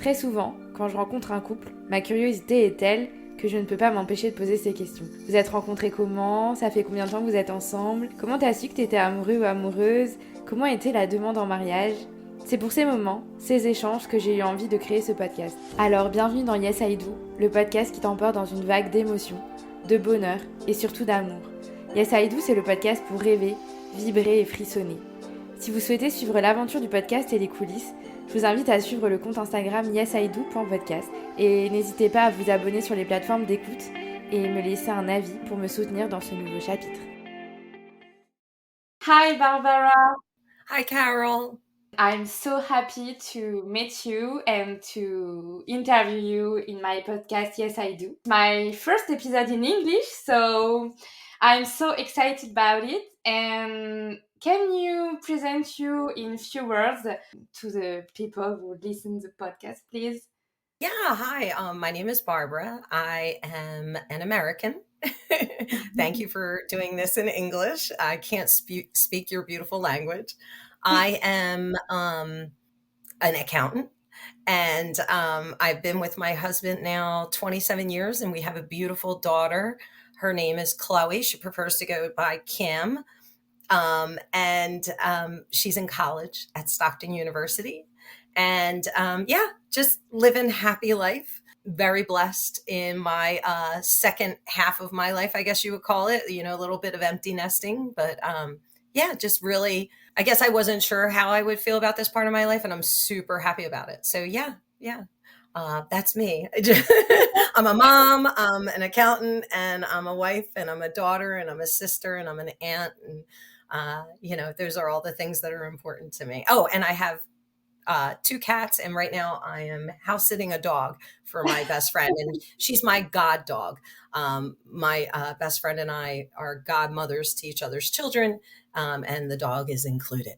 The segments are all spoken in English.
Très souvent, quand je rencontre un couple, ma curiosité est telle que je ne peux pas m'empêcher de poser ces questions. Vous êtes rencontrés comment? Ça fait combien de temps que vous êtes ensemble? Comment t'as su que t'étais amoureux ou amoureuse? Comment était la demande en mariage? C'est pour ces moments, ces échanges que j'ai eu envie de créer ce podcast. Alors bienvenue dans Yes I Do, le podcast qui t'emporte dans une vague d'émotions, de bonheur et surtout d'amour. Yes I Do, c'est le podcast pour rêver, vibrer et frissonner. Si vous souhaitez suivre l'aventure du podcast et les coulisses, je vous invite à suivre le compte Instagram yesido.podcast et n'hésitez pas à vous abonner sur les plateformes d'écoute et me laisser un avis pour me soutenir dans ce nouveau chapitre. Hi Barbara! Hi Carol! I'm so happy to meet you and to interview you in my podcast Yes I Do. My first episode in English, so I'm so excited about it. And can you present you in few words to the people who listen to the podcast, please? Yeah, hi. My name is Barbara. I am an American. Thank you for doing this in English. I can't speak your beautiful language. I am an accountant, and I've been with my husband now 27 years, and we have a beautiful daughter. Her name is Chloe. She prefers to go by Kim. She's in college at Stockton University. And just living happy life. Very blessed in my second half of my life, I guess you would call it, a little bit of empty nesting. But just really, I guess I wasn't sure how I would feel about this part of my life, and I'm super happy about it. So that's me. I'm a mom, I'm an accountant, and I'm a wife, and I'm a daughter, and I'm a sister, and I'm an aunt. And, those are all the things that are important to me. Oh, and I have 2 cats, and right now I am house sitting a dog for my best friend, and she's my god dog. My best friend and I are godmothers to each other's children, and the dog is included.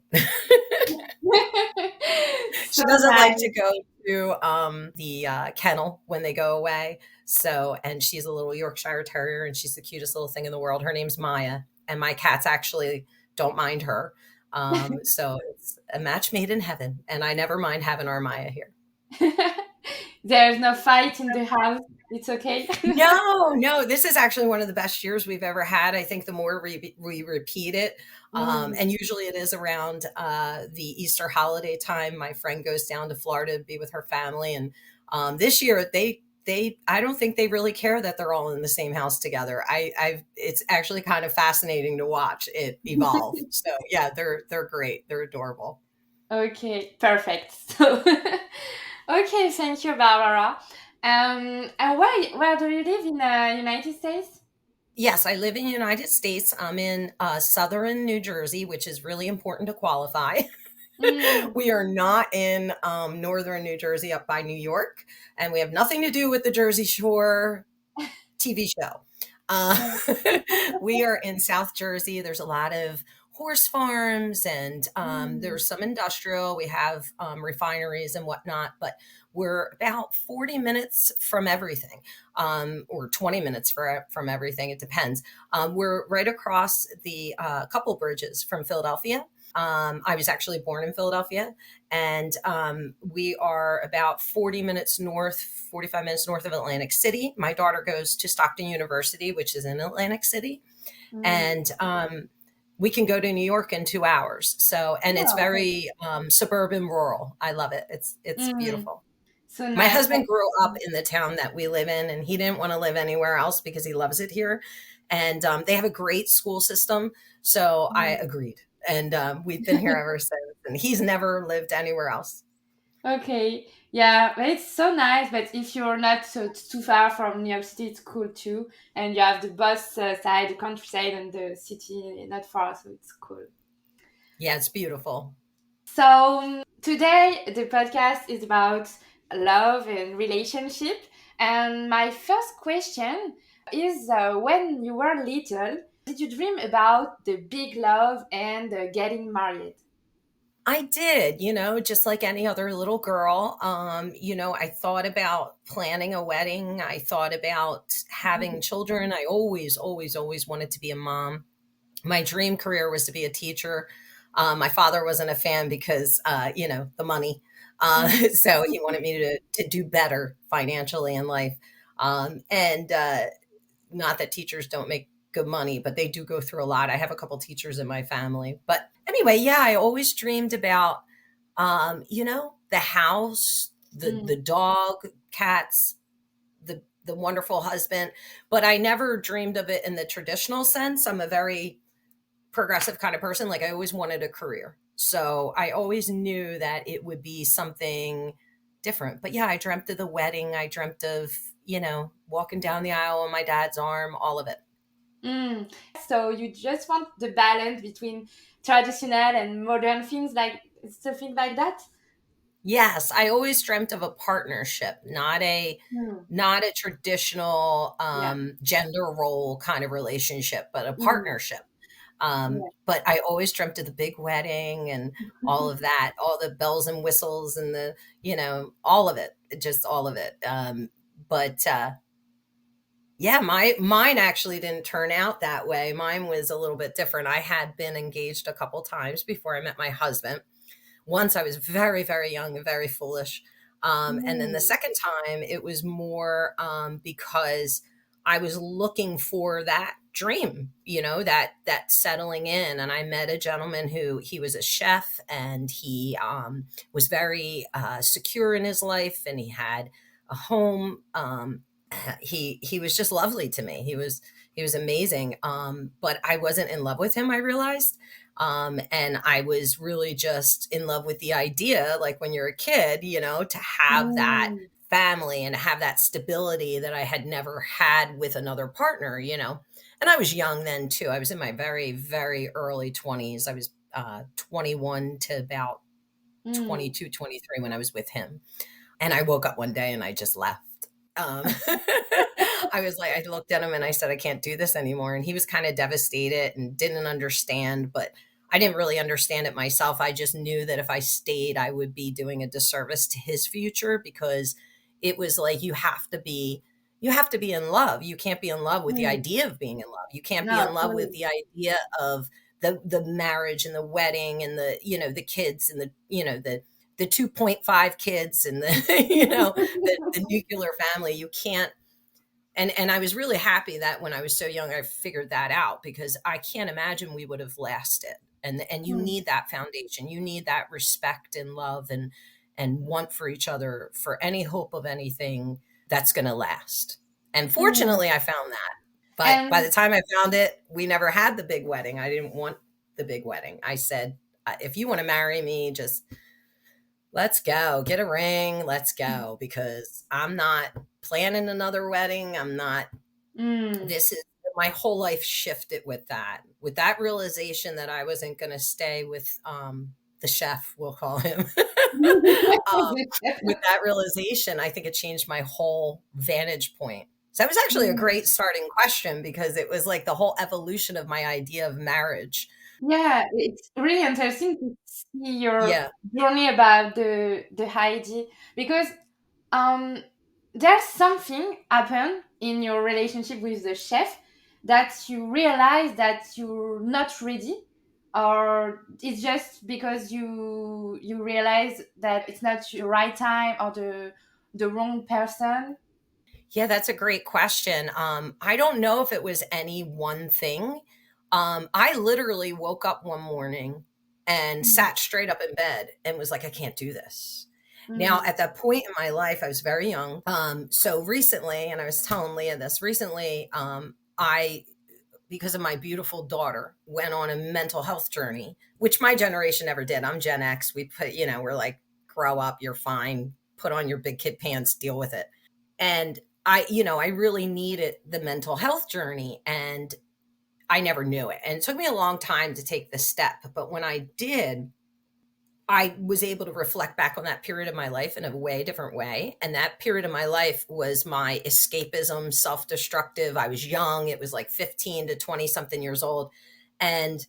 She doesn't like to go to the kennel when they go away. And she's a little Yorkshire Terrier, and she's the cutest little thing in the world. Her name's Maya, and my cats actually don't mind her. So it's a match made in heaven, and I never mind having our Maya here. There's no fight in the house. It's okay. No, this is actually one of the best years we've ever had. I think the more we repeat it, and usually it is around the Easter holiday time. My friend goes down to Florida to be with her family, and this year I don't think they really care that they're all in the same house together. It's actually kind of fascinating to watch it evolve. So yeah, they're great. They're adorable. Okay, perfect. So, okay, thank you, Barbara. And where do you live in the United States? Yes, I live in the United States. I'm in southern New Jersey, which is really important to qualify. We are not in northern New Jersey up by New York, and we have nothing to do with the Jersey Shore TV show. We are in South Jersey. There's a lot of horse farms, and there's some industrial. We have refineries and whatnot, but we're about 40 minutes from everything, or 20 minutes from everything. It depends. We're right across the couple bridges from Philadelphia. I was actually born in Philadelphia, and we are about 45 minutes north of Atlantic City. My daughter goes to Stockton University, which is in Atlantic City, and we can go to New York in 2 hours. It's very suburban rural. I love it. It's beautiful. So nice. My husband grew up in the town that we live in, and he didn't want to live anywhere else because he loves it here. And they have a great school system. So I agreed. And we've been here ever since. And he's never lived anywhere else. Okay. Yeah, but it's so nice. But if you're not too far from New York City, it's cool too. And you have the bus side, the countryside, and the city not far. So it's cool. Yeah, it's beautiful. So today, the podcast is about love and relationship. And my first question is when you were little, did you dream about the big love and getting married? I did, just like any other little girl. I thought about planning a wedding. I thought about having children. I always, always, always wanted to be a mom. My dream career was to be a teacher. My father wasn't a fan because, the money. So he wanted me to do better financially in life. And not that teachers don't make good money, but they do go through a lot. I have a couple teachers in my family. But anyway, yeah, I always dreamed about, the house, the dog, cats, the wonderful husband, but I never dreamed of it in the traditional sense. I'm a very progressive kind of person. Like I always wanted a career. So I always knew that it would be something different. But yeah, I dreamt of the wedding. I dreamt of, walking down the aisle on my dad's arm, all of it. So you just want the balance between traditional and modern things, like something like that? Yes, I always dreamt of a partnership, not a traditional Yeah. gender role kind of relationship, but a Mm. partnership. Yeah. But I always dreamt of the big wedding and all of that, all the bells and whistles and all of it, just all of it. But yeah, mine actually didn't turn out that way. Mine was a little bit different. I had been engaged a couple times before I met my husband. Once I was very, very young and very foolish. And then the Mm. second time, it was more because I was looking for that dream, that settling in. And I met a gentleman who he was a chef and he was very secure in his life and he had a home. He was just lovely to me. He was amazing. But I wasn't in love with him, I realized. And I was really just in love with the idea, like when you're a kid, to have that Mm. family and have that stability that I had never had with another partner. And I was young then too. I was in my very, very early 20s. I was 21 to about Mm. 22, 23 when I was with him. And I woke up one day and I just left. Um, I was like, I looked at him and I said, I can't do this anymore. And he was kind of devastated and didn't understand, but I didn't really understand it myself. I just knew that if I stayed, I would be doing a disservice to his future because it was like, you have to be in love. You can't be in love with the Mm. idea of being in love. You can't be No, in love with totally. the idea of the marriage and the wedding and the kids and the 2.5 kids and the the nuclear family. You can't. And I was really happy that when I was so young I figured that out because I can't imagine we would have lasted. And you Mm. need that foundation. You need that respect and love and want for each other for any hope of anything that's going to last. And Mm. fortunately I found that. But by the And time I found it, we never had the big wedding. I didn't want the big wedding. I said, if you want to marry me, just let's go. Get a ring. Let's go. Because I'm not planning another wedding. I'm not, mm. this is my whole life shifted with that realization that I wasn't going to stay with the chef, we'll call him. um, with that realization, I think it changed my whole vantage point. So that was actually a Mm. great starting question because it was like the whole evolution of my idea of marriage. Yeah, it's really interesting to see your Yeah. journey about the idea because um there's something happened in your relationship with the chef that you realize that you're not ready, or it's just because you realize that it's not your right time or the wrong person. Yeah, that's a great question. I don't know if it was any one thing. I literally woke up one morning and Mm. sat straight up in bed and was like, I can't do this. Now, Mm. at that point in my life, I was very young. So recently, and I was telling Leah this recently, I, because of my beautiful daughter, went on a mental health journey, which my generation never did. I'm Gen X. We're like, grow up, you're fine, put on your big kid pants, deal with it. And I really needed the mental health journey and I never knew it. And it took me a long time to take the step. But when I did, I was able to reflect back on that period of my life in a way different way. And that period of my life was my escapism, self destructive. I was young. It was like 15 to 20 something years old. And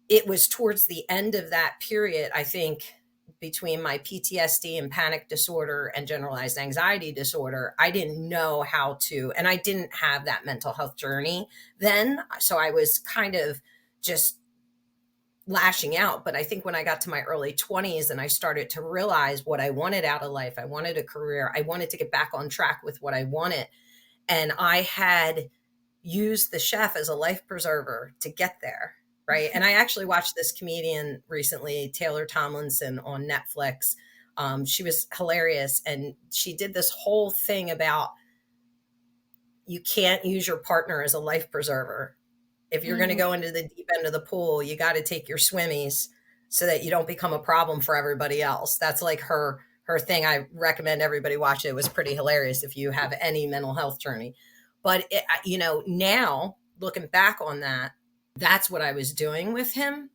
it was towards the end of that period, I think, between my PTSD and panic disorder and generalized anxiety disorder, I didn't know how to, and I didn't have that mental health journey then. So I was kind of just, lashing out. But I think when I got to my early 20s and I started to realize what I wanted out of life, I wanted a career, I wanted to get back on track with what I wanted. And I had used the chef as a life preserver to get there. Right. And I actually watched this comedian recently, Taylor Tomlinson, on Netflix. She was hilarious. And she did this whole thing about you can't use your partner as a life preserver. If you're going to go into the deep end of the pool, you got to take your swimmies so that you don't become a problem for everybody else. That's like her thing. I recommend everybody watch it. It was pretty hilarious if you have any mental health journey. But it, now looking back on that, that's what I was doing with him.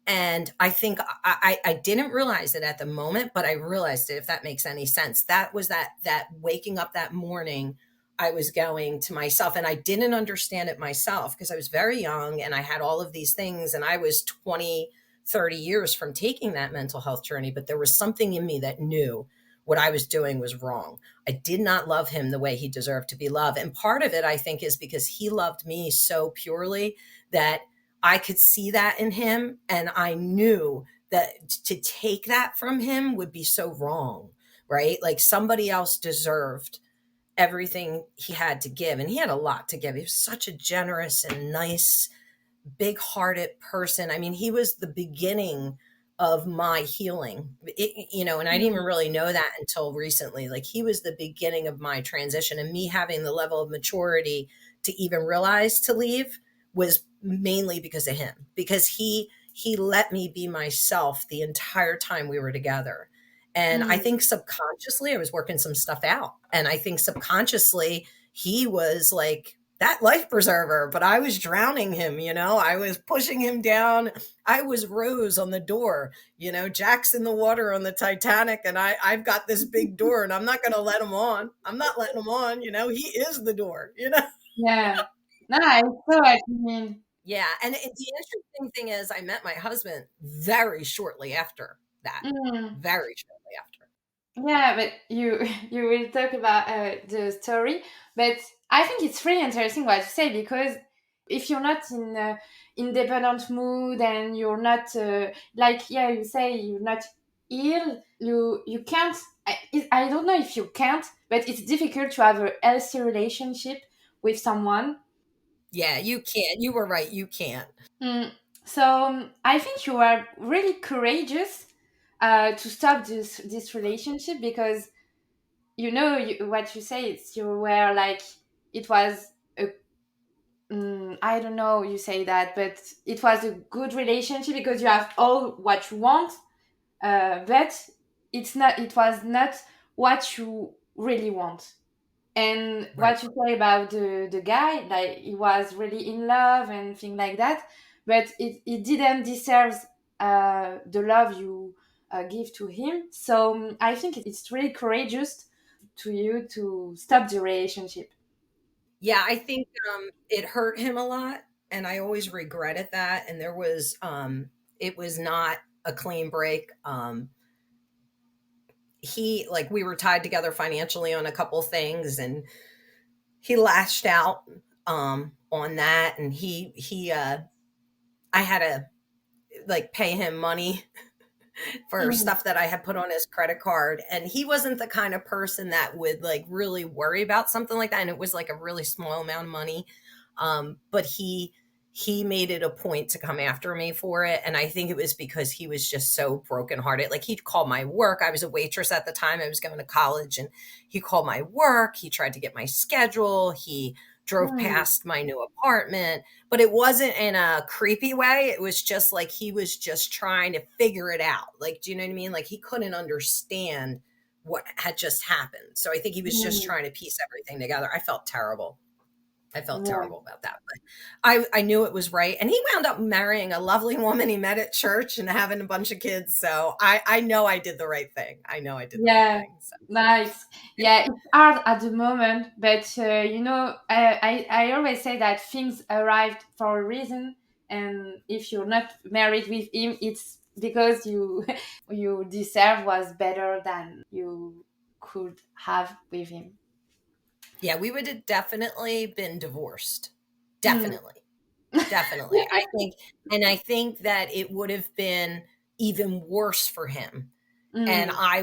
And I think I didn't realize it at the moment, but I realized it, if that makes any sense. That was that waking up that morning, I was going to myself, and I didn't understand it myself because I was very young and I had all of these things, and I was 20, 30 years from taking that mental health journey. But there was something in me that knew what I was doing was wrong. I did not love him the way he deserved to be loved. And part of it, I think, is because he loved me so purely that I could see that in him. And I knew that to take that from him would be so wrong, right? Like somebody else deserved everything he had to give. And he had a lot to give. He was such a generous and nice, big-hearted person. I mean, he was the beginning of my healing, and I didn't even really know that until recently. Like he was the beginning of my transition, and me having the level of maturity to even realize to leave was mainly because of him, because he let me be myself the entire time we were together. And I think subconsciously I was working some stuff out. And I think subconsciously he was like that life preserver, but I was drowning him, I was pushing him down. I was Rose on the door, Jack's in the water on the Titanic, and I've got this big door and I'm not going to let him on. I'm not letting him on. He is the door, Yeah. No, I saw what you mean. Yeah. And the interesting thing is I met my husband very shortly after that, very shortly after. Yeah, but you will talk about the story, but I think it's really interesting what you say, because if you're not in independent mood and you're not you say you're not ill, you can't. I don't know if you can't, but it's difficult to have a healthy relationship with someone. Yeah, you can't. You were right. You can't. So I think you are really courageous to stop this relationship, because what you say, it's you were like, it was a I don't know you say that, but it was a good relationship because you have all what you want, but it was not what you really want. And Right. what you say about the guy, like he was really in love and things like that, but it didn't deserve the love you give to him. So I think it's really courageous to you to stop the relationship. Yeah, I think it hurt him a lot, and I always regretted that. And it was not a clean break. We were tied together financially on a couple things, and he lashed out on that. And I had to like pay him money for Mm, stuff that I had put on his credit card. And he wasn't the kind of person that would like really worry about something like that. And it was like a really small amount of money. But he made it a point to come after me for it. And I think it was because he was just so brokenhearted. Like he'd call my work. I was a waitress at the time. I was going to college, and he called my work. He tried to get my schedule. He drove mm, past my new apartment, but it wasn't in a creepy way. It was just like he was just trying to figure it out. Like, do you know what I mean? Like he couldn't understand what had just happened. So I think he was just mm, trying to piece everything together. I felt terrible. I felt yeah. terrible about that. But I knew it was right. And he wound up marrying a lovely woman he met at church and having a bunch of kids. So I know I did the right thing. I know I did the right Yeah, thing. So. nice. Yeah, it's hard at the moment, but I always say that things arrived for a reason, and if you're not married with him, it's because you you deserve was better than you could have with him. Yeah, we would have definitely been divorced. Mm, Definitely. Definitely. I think that it would have been even worse for him. And Mm, I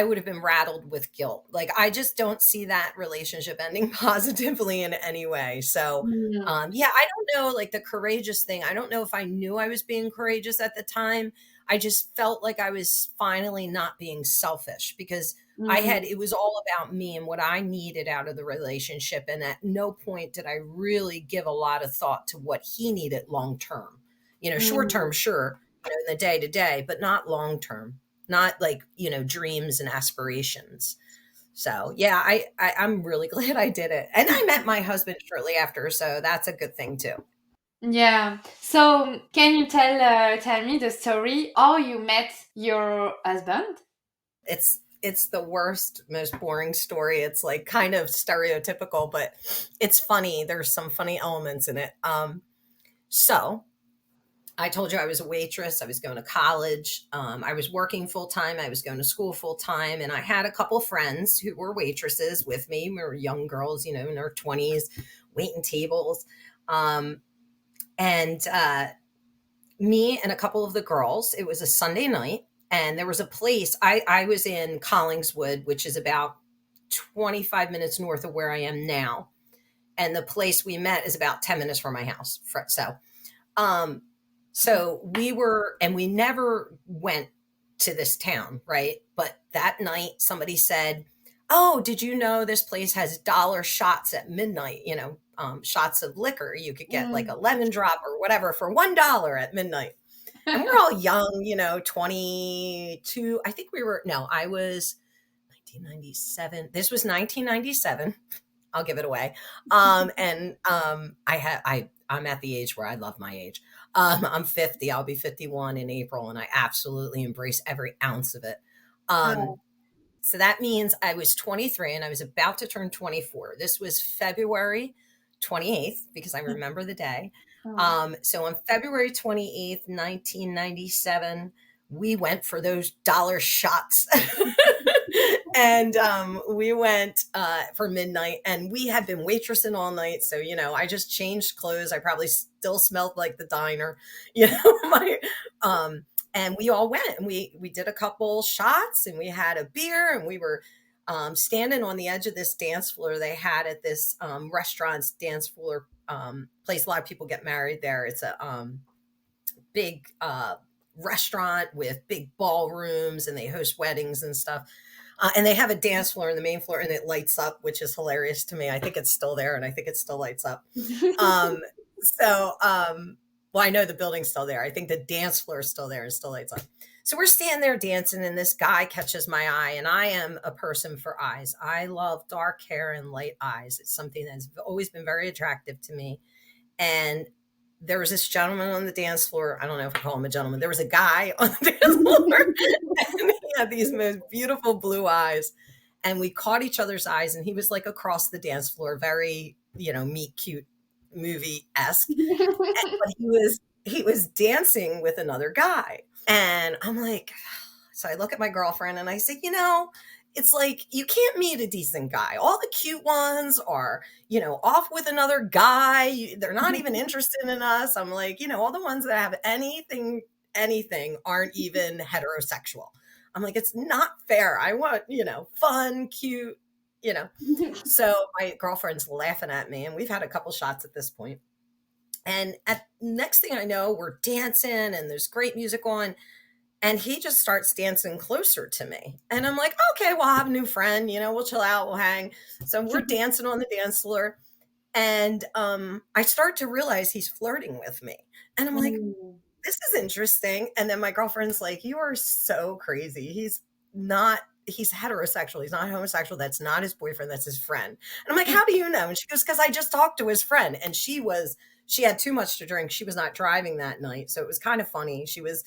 would have been rattled with guilt. Like, I just don't see that relationship ending positively in any way. So, mm, yeah, I don't know, like the courageous thing. I don't know if I knew I was being courageous at the time. I just felt like I was finally not being selfish because mm, it was all about me and what I needed out of the relationship. And at no point did I really give a lot of thought to what he needed long term. Short mm. term, sure, in the day to day, but not long term, not like, dreams and aspirations. So yeah, I'm really glad I did it. And I met my husband shortly after. So that's a good thing too. Yeah. So, can you tell me the story how you met your husband? It's the worst, most boring story. It's like kind of stereotypical, but it's funny. There's some funny elements in it. So I told you I was a waitress. I was going to college. I was working full time. I was going to school full time. And I had a couple friends who were waitresses with me. We were young girls, in their 20s, waiting tables. Um, and me and a couple of the girls, it was a Sunday night. And there was a place, I was in Collingswood, which is about 25 minutes north of where I am now. And the place we met is about 10 minutes from my house. Um, so we never went to this town, right? But that night somebody said, "Oh, did you know this place has dollar shots at midnight? Shots of liquor. You could get like Mm. a lemon drop or whatever for $1 at midnight." And we're all young, 22. I think we were, no, I was 1997. This was 1997. I'll give it away. I'm at the age where I love my age. I'm 50. I'll be 51 in April, and I absolutely embrace every ounce of it. Um, Oh, so that means I was 23 and I was about to turn 24. This was February 28th because I remember the day. oh. So on February 28th, 1997, we went for those dollar shots. And we went for midnight, and we had been waitressing all night. So, I just changed clothes. I probably still smelled like the diner, my, and we all went and we did a couple shots and we had a beer and we were standing on the edge of this dance floor they had at this restaurant's dance floor place. A lot of people get married there. It's a big restaurant with big ballrooms, and they host weddings and stuff. And they have a dance floor in the main floor, and it lights up, which is hilarious to me. I think it's still there, and I think it still lights up. Um, well, I know the building's still there. I think the dance floor is still there and still lights up. So we're standing there dancing, and this guy catches my eye, and I am a person for eyes. I love dark hair and light eyes. It's something that's always been very attractive to me. And there was this gentleman on the dance floor. I don't know if I call him a gentleman. There was a guy on the dance floor, and he had these most beautiful blue eyes. And we caught each other's eyes, and he was like across the dance floor, very, meet cute movie esque. But he was dancing with another guy. And I'm like, so I look at my girlfriend and I say, it's like you can't meet a decent guy. All the cute ones are, off with another guy. They're not even interested in us. I'm like, all the ones that have anything aren't even heterosexual. I'm like, it's not fair. I want, fun, cute, you know. So my girlfriend's laughing at me, and we've had a couple shots at this point. And at next thing I know, we're dancing and there's great music on. And he just starts dancing closer to me. And I'm like, okay, well, I'll have a new friend, we'll chill out, we'll hang. So we're dancing on the dance floor. And I start to realize he's flirting with me. And I'm like, Mm. this is interesting. And then my girlfriend's like, you are so crazy. He's heterosexual. He's not homosexual. That's not his boyfriend. That's his friend. And I'm like, how do you know? And she goes, because I just talked to his friend. And she had too much to drink. She was not driving that night. So it was kind of funny. She was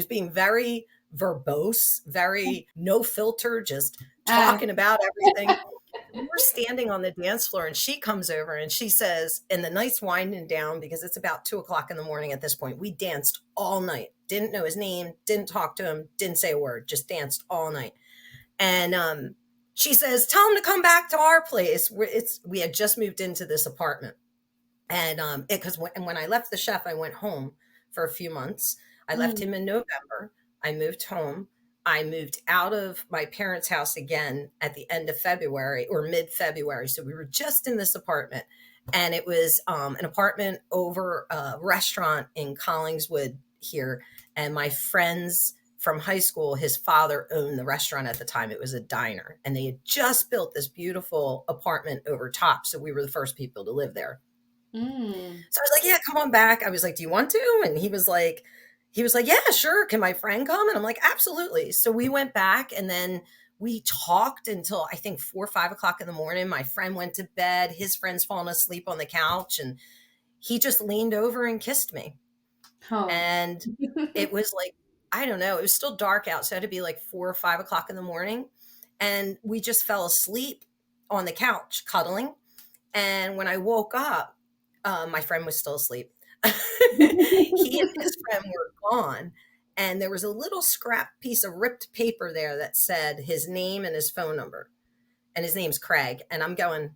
being very verbose, very no filter, just Ah. talking about everything. We're standing on the dance floor, and she comes over and she says, and the night's winding down because it's about 2 o'clock in the morning at this point. We danced all night, didn't know his name, didn't talk to him, didn't say a word, just danced all night. And she says, tell him to come back to our place. We had just moved into this apartment. And because when I left the chef, I went home for a few months. I left him in November. I moved home. I moved out of my parents' house again at the end of February or mid February. So we were just in this apartment, and it was an apartment over a restaurant in Collingswood here. And my friends from high school, his father owned the restaurant at the time. It was a diner, and they had just built this beautiful apartment over top. So we were the first people to live there. So I was like, yeah, come on back. I was like, do you want to? And he was like, yeah, sure. Can my friend come? And I'm like, absolutely. So we went back, and then we talked until I think 4 or 5 o'clock in the morning. My friend went to bed. His friend's fallen asleep on the couch, and he just leaned over and kissed me. Oh. And it was like, I don't know, it was still dark out. So it had to be like 4 or 5 o'clock in the morning. And we just fell asleep on the couch, cuddling. And when I woke up, my friend was still asleep. He and his friend were gone. And there was a little scrap piece of ripped paper there that said his name and his phone number. And his name's Craig. And I'm going,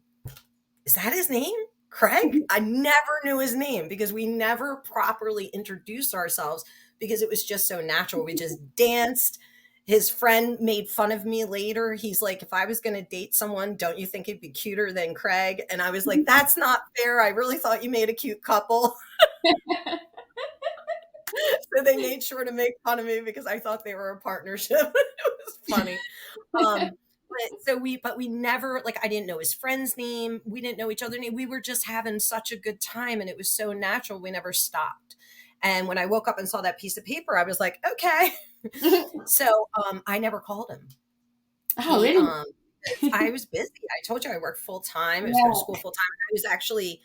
is that his name? Craig? I never knew his name because we never properly introduced ourselves because it was just so natural. We just danced. His friend made fun of me later. He's like, if I was going to date someone, don't you think it'd be cuter than Craig? And I was like, that's not fair. I really thought you made a cute couple. So they made sure to make fun of me because I thought they were a partnership. It was funny. But we never, like, I didn't know his friend's name. We didn't know each other's name. We were just having such a good time, and it was so natural. We never stopped. And when I woke up and saw that piece of paper, I was like, okay. So I never called him. Oh, really? I was busy. I told you I worked full time. I was going to school full time. I was actually,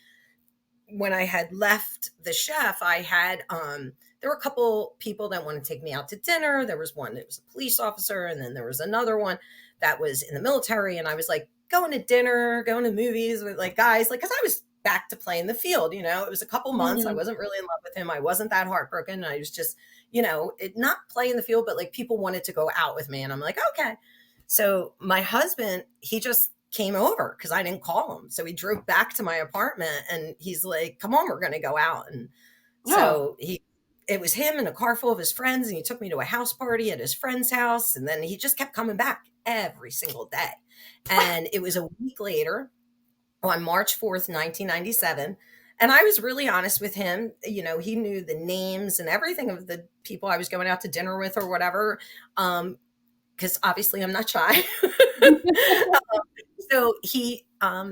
when I had left the chef, I had, there were a couple people that wanted to take me out to dinner. There was one that was a police officer, and then there was another one that was in the military. And I was like going to dinner, going to movies with like guys, like, cause I was back to playing the field, you know, it was a couple months. I wasn't really in love with him. I wasn't that heartbroken. I was just, you know, not playing the field, but like people wanted to go out with me. And I'm like, okay. So my husband, he just came over because I didn't call him. So he drove back to my apartment, and he's like, come on, we're going to go out. And so it was him and a car full of his friends. And he took me to a house party at his friend's house. And then he just kept coming back every single day. And it was a week later on March 4th, 1997. And I was really honest with him. You know, he knew the names and everything of the people I was going out to dinner with or whatever. Because obviously I'm not shy. So he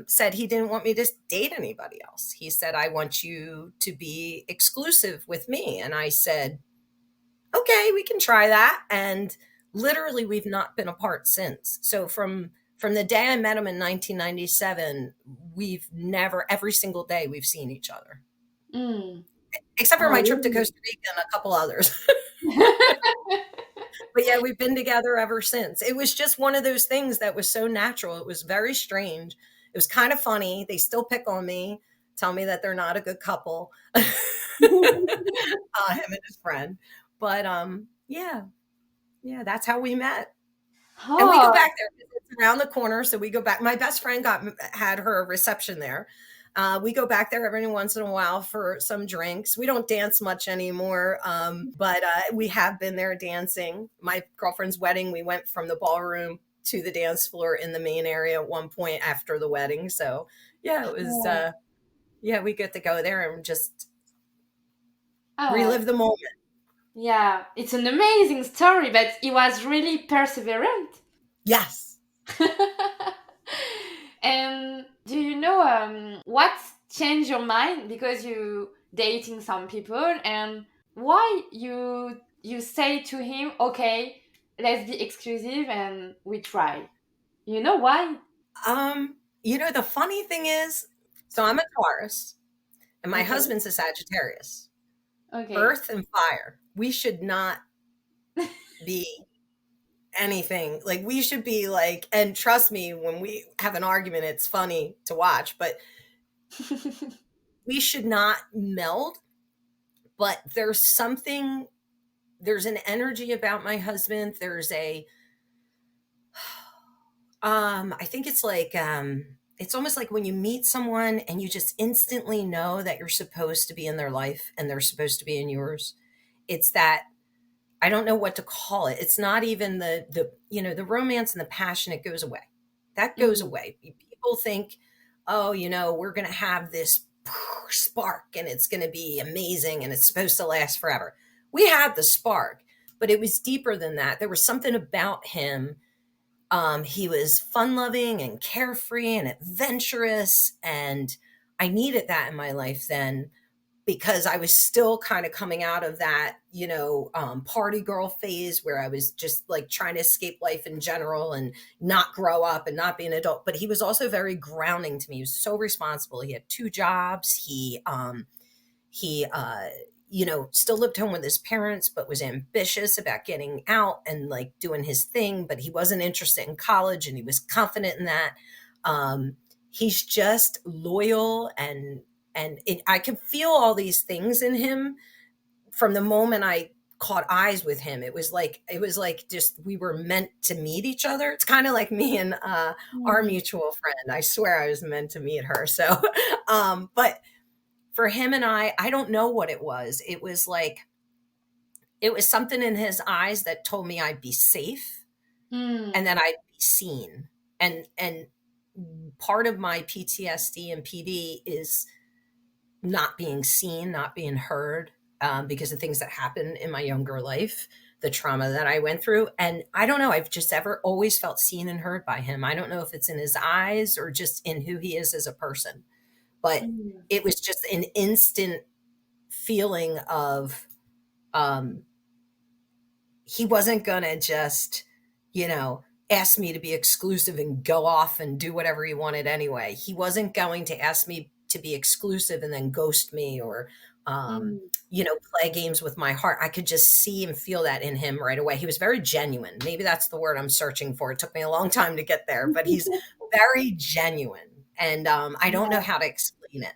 said he didn't want me to date anybody else. He said, I want you to be exclusive with me. And I said, okay, we can try that. And literally we've not been apart since. So from the day I met him in 1997, we've never, every single day we've seen each other. Except for my trip to Costa Rica and a couple others. But yeah, we've been together ever since. It was just one of those things that was so natural. It was very strange. It was kind of funny. They still pick on me, tell me that they're not a good couple, him and his friend. But yeah, that's how we met. And we go back there. It's around the corner, so we go back. My best friend had her reception there. We go back there every once in a while for some drinks. We don't dance much anymore, but we have been there dancing. My girlfriend's wedding, we went from the ballroom to the dance floor in the main area at one point after the wedding. So yeah, it was, we get to go there and just relive the moment. Yeah, it's an amazing story, but he was really perseverant. Yes. And do you know what changed your mind because you dating some people, and why you say to him, okay, let's be exclusive and we try? You know why? You know, the funny thing is, so I'm a Taurus and my husband's a Sagittarius. Okay. Earth and fire. We should not be anything. Like, we should be like, and trust me, when we have an argument, it's funny to watch, but we should not meld. But there's an energy about my husband. There's I think it's like, it's almost like when you meet someone and you just instantly know that you're supposed to be in their life and they're supposed to be in yours. It's that, I don't know what to call it. It's not even the romance and the passion. It goes away. That goes Mm. away. People think, oh, we're going to have this spark and it's going to be amazing and it's supposed to last forever. We had the spark, but it was deeper than that. There was something about him. He was fun loving and carefree and adventurous. And I needed that in my life then, because I was still kind of coming out of that, party girl phase where I was just like trying to escape life in general and not grow up and not be an adult. But he was also very grounding to me. He was so responsible. He had 2 jobs. He still lived home with his parents, but was ambitious about getting out and like doing his thing. But he wasn't interested in college, and he was confident in that. He's just loyal, and I can feel all these things in him from the moment I caught eyes with him. It was like just we were meant to meet each other. It's kind of like me and our mutual friend. I swear I was meant to meet her. So, but for him and I don't know what it was. It was something in his eyes that told me I'd be safe and that I'd be seen. And part of my PTSD and PD is not being seen, not being heard, because of things that happened in my younger life, the trauma that I went through. And I don't know, I've just always felt seen and heard by him. I don't know if it's in his eyes or just in who he is as a person, but it was just an instant feeling of, he wasn't gonna just, ask me to be exclusive and go off and do whatever he wanted anyway. He wasn't going to ask me to be exclusive and then ghost me or, play games with my heart. I could just see and feel that in him right away. He was very genuine. Maybe that's the word I'm searching for. It took me a long time to get there, but he's very genuine. And I don't know how to explain it.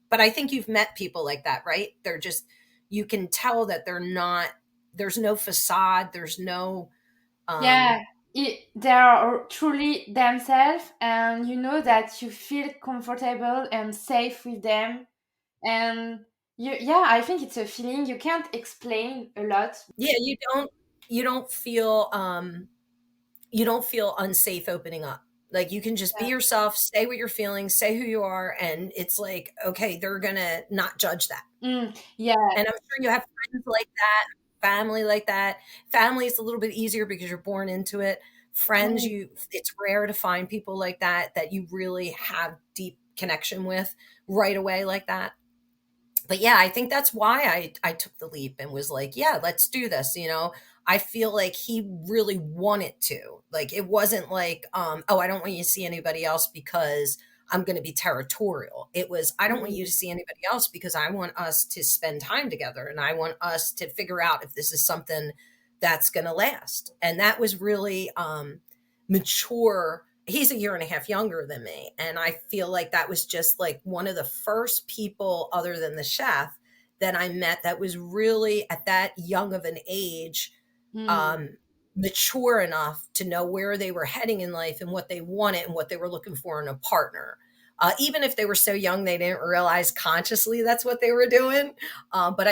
But I think you've met people like that, right? They're just, you can tell that there's no facade. There's no, they are truly themselves, and you know that you feel comfortable and safe with them. And I think it's a feeling you can't explain a lot. Yeah, you don't feel unsafe opening up. Like you can just be yourself, say what you're feeling, say who you are, and it's like, okay, they're gonna not judge that. And I'm sure you have friends like that, family like that. Family is a little bit easier because you're born into it. Friends, it's rare to find people like that you really have deep connection with right away like that. But yeah, I think that's why I took the leap and was like, yeah, let's do this. I feel like he really wanted to. Like, it wasn't like, oh, I don't want you to see anybody else because I'm going to be territorial. It was, I don't want you to see anybody else because I want us to spend time together and I want us to figure out if this is something that's going to last. And that was really mature. He's a year and a half younger than me. And I feel like that was just like one of the first people other than the chef that I met that was really at that young of an age, mature enough to know where they were heading in life and what they wanted and what they were looking for in a partner. Even if they were so young, they didn't realize consciously that's what they were doing. But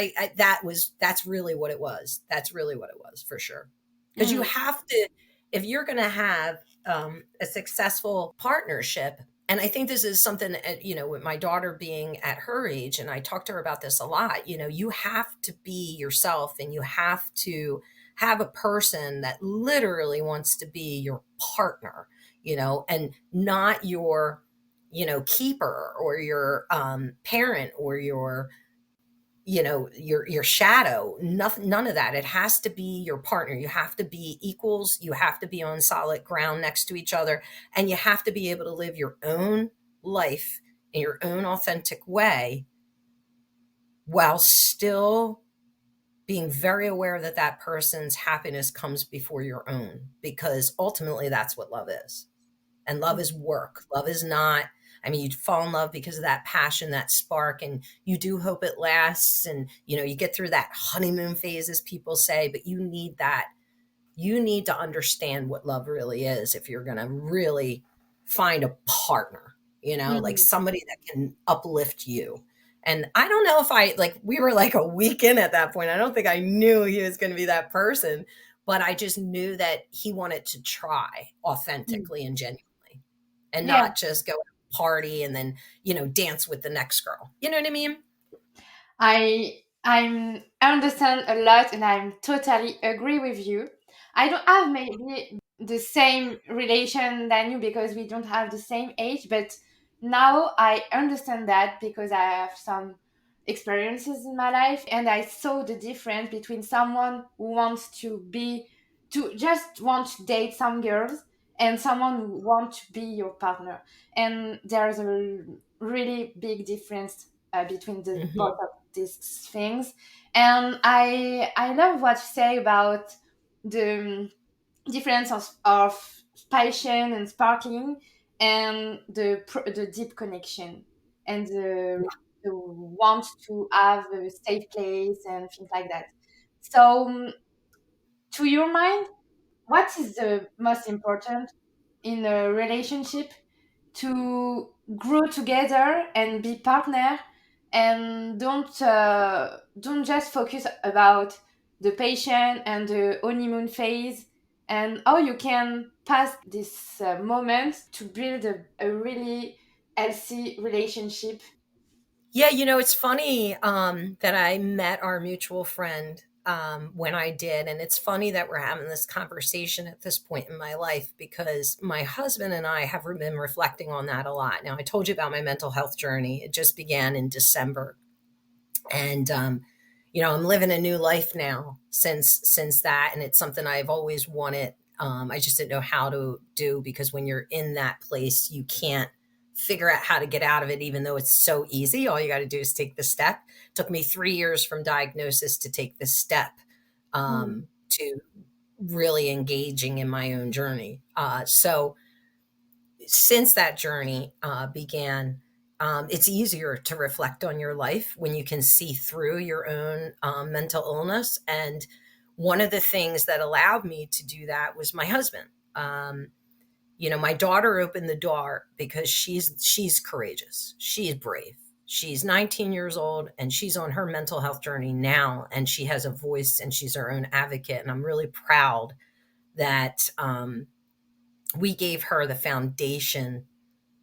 that's really what it was. That's really what it was for sure. Because you have to, if you're going to have a successful partnership, and I think this is something, with my daughter being at her age, and I talk to her about this a lot, you have to be yourself and you have to have a person that literally wants to be your partner, and not your, keeper or your parent or your, your shadow. None of that. It has to be your partner. You have to be equals. You have to be on solid ground next to each other, and you have to be able to live your own life in your own authentic way while still being very aware that that person's happiness comes before your own, because ultimately that's what love is. And love is work. Love is not, you fall in love because of that passion, that spark, and you do hope it lasts. And, you get through that honeymoon phase, as people say, but you need that. You need to understand what love really is if you're going to really find a partner, like somebody that can uplift you. And I don't know if we were like a week in at that point. I don't think I knew he was going to be that person, but I just knew that he wanted to try authentically and genuinely and Yeah. not just go party and then, dance with the next girl. You know what I mean? I understand a lot, and I'm totally agree with you. I don't have maybe the same relation than you because we don't have the same age, but now I understand that because I have some experiences in my life, and I saw the difference between someone who wants to just want to date some girls and someone who wants to be your partner. And there's a really big difference between the both of these things. And I love what you say about the difference of passion and sparkling and the deep connection and the want to have a safe place and things like that. So to your mind, what is the most important in a relationship to grow together and be partner, and don't just focus about the patient and the honeymoon phase, and how you can pass this moment to build a really healthy relationship. Yeah, it's funny that I met our mutual friend when I did. And it's funny that we're having this conversation at this point in my life because my husband and I have been reflecting on that a lot. Now, I told you about my mental health journey. It just began in December. And, I'm living a new life now since that. And it's something I've always wanted. I just didn't know how to do because when you're in that place, you can't figure out how to get out of it, even though it's so easy. All you got to do is take the step. It took me 3 years from diagnosis to take this step to really engaging in my own journey. So since that journey began, it's easier to reflect on your life when you can see through your own mental illness. And one of the things that allowed me to do that was my husband. My daughter opened the door because she's courageous. She's brave. She's 19 years old and she's on her mental health journey now, and she has a voice and she's her own advocate. And I'm really proud that we gave her the foundation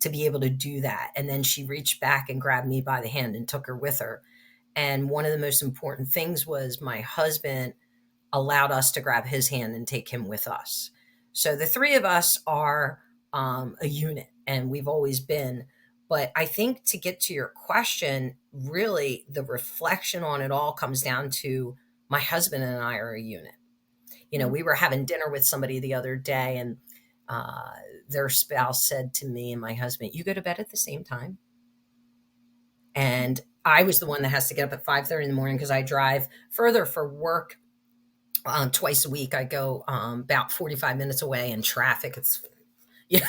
to be able to do that. And then she reached back and grabbed me by the hand and took her with her. And one of the most important things was my husband allowed us to grab his hand and take him with us. So the three of us are a unit, and we've always been. But I think to get to your question, really the reflection on it all comes down to my husband and I are a unit. We were having dinner with somebody the other day, and their spouse said to me and my husband, "You go to bed at the same time?" And I was the one that has to get up at 5:30 in the morning because I drive further for work. Twice a week, I go about 45 minutes away in traffic. It's traffic,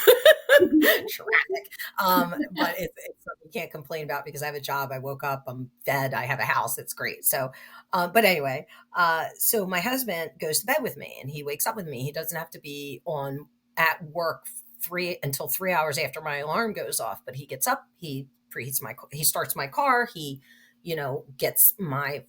but it's something you can't complain about because I have a job. I woke up, I'm fed, I have a house. It's great. So, but anyway, so my husband goes to bed with me, and he wakes up with me. He doesn't have to be on at work until 3 hours after my alarm goes off. But he gets up, he starts my car, he gets my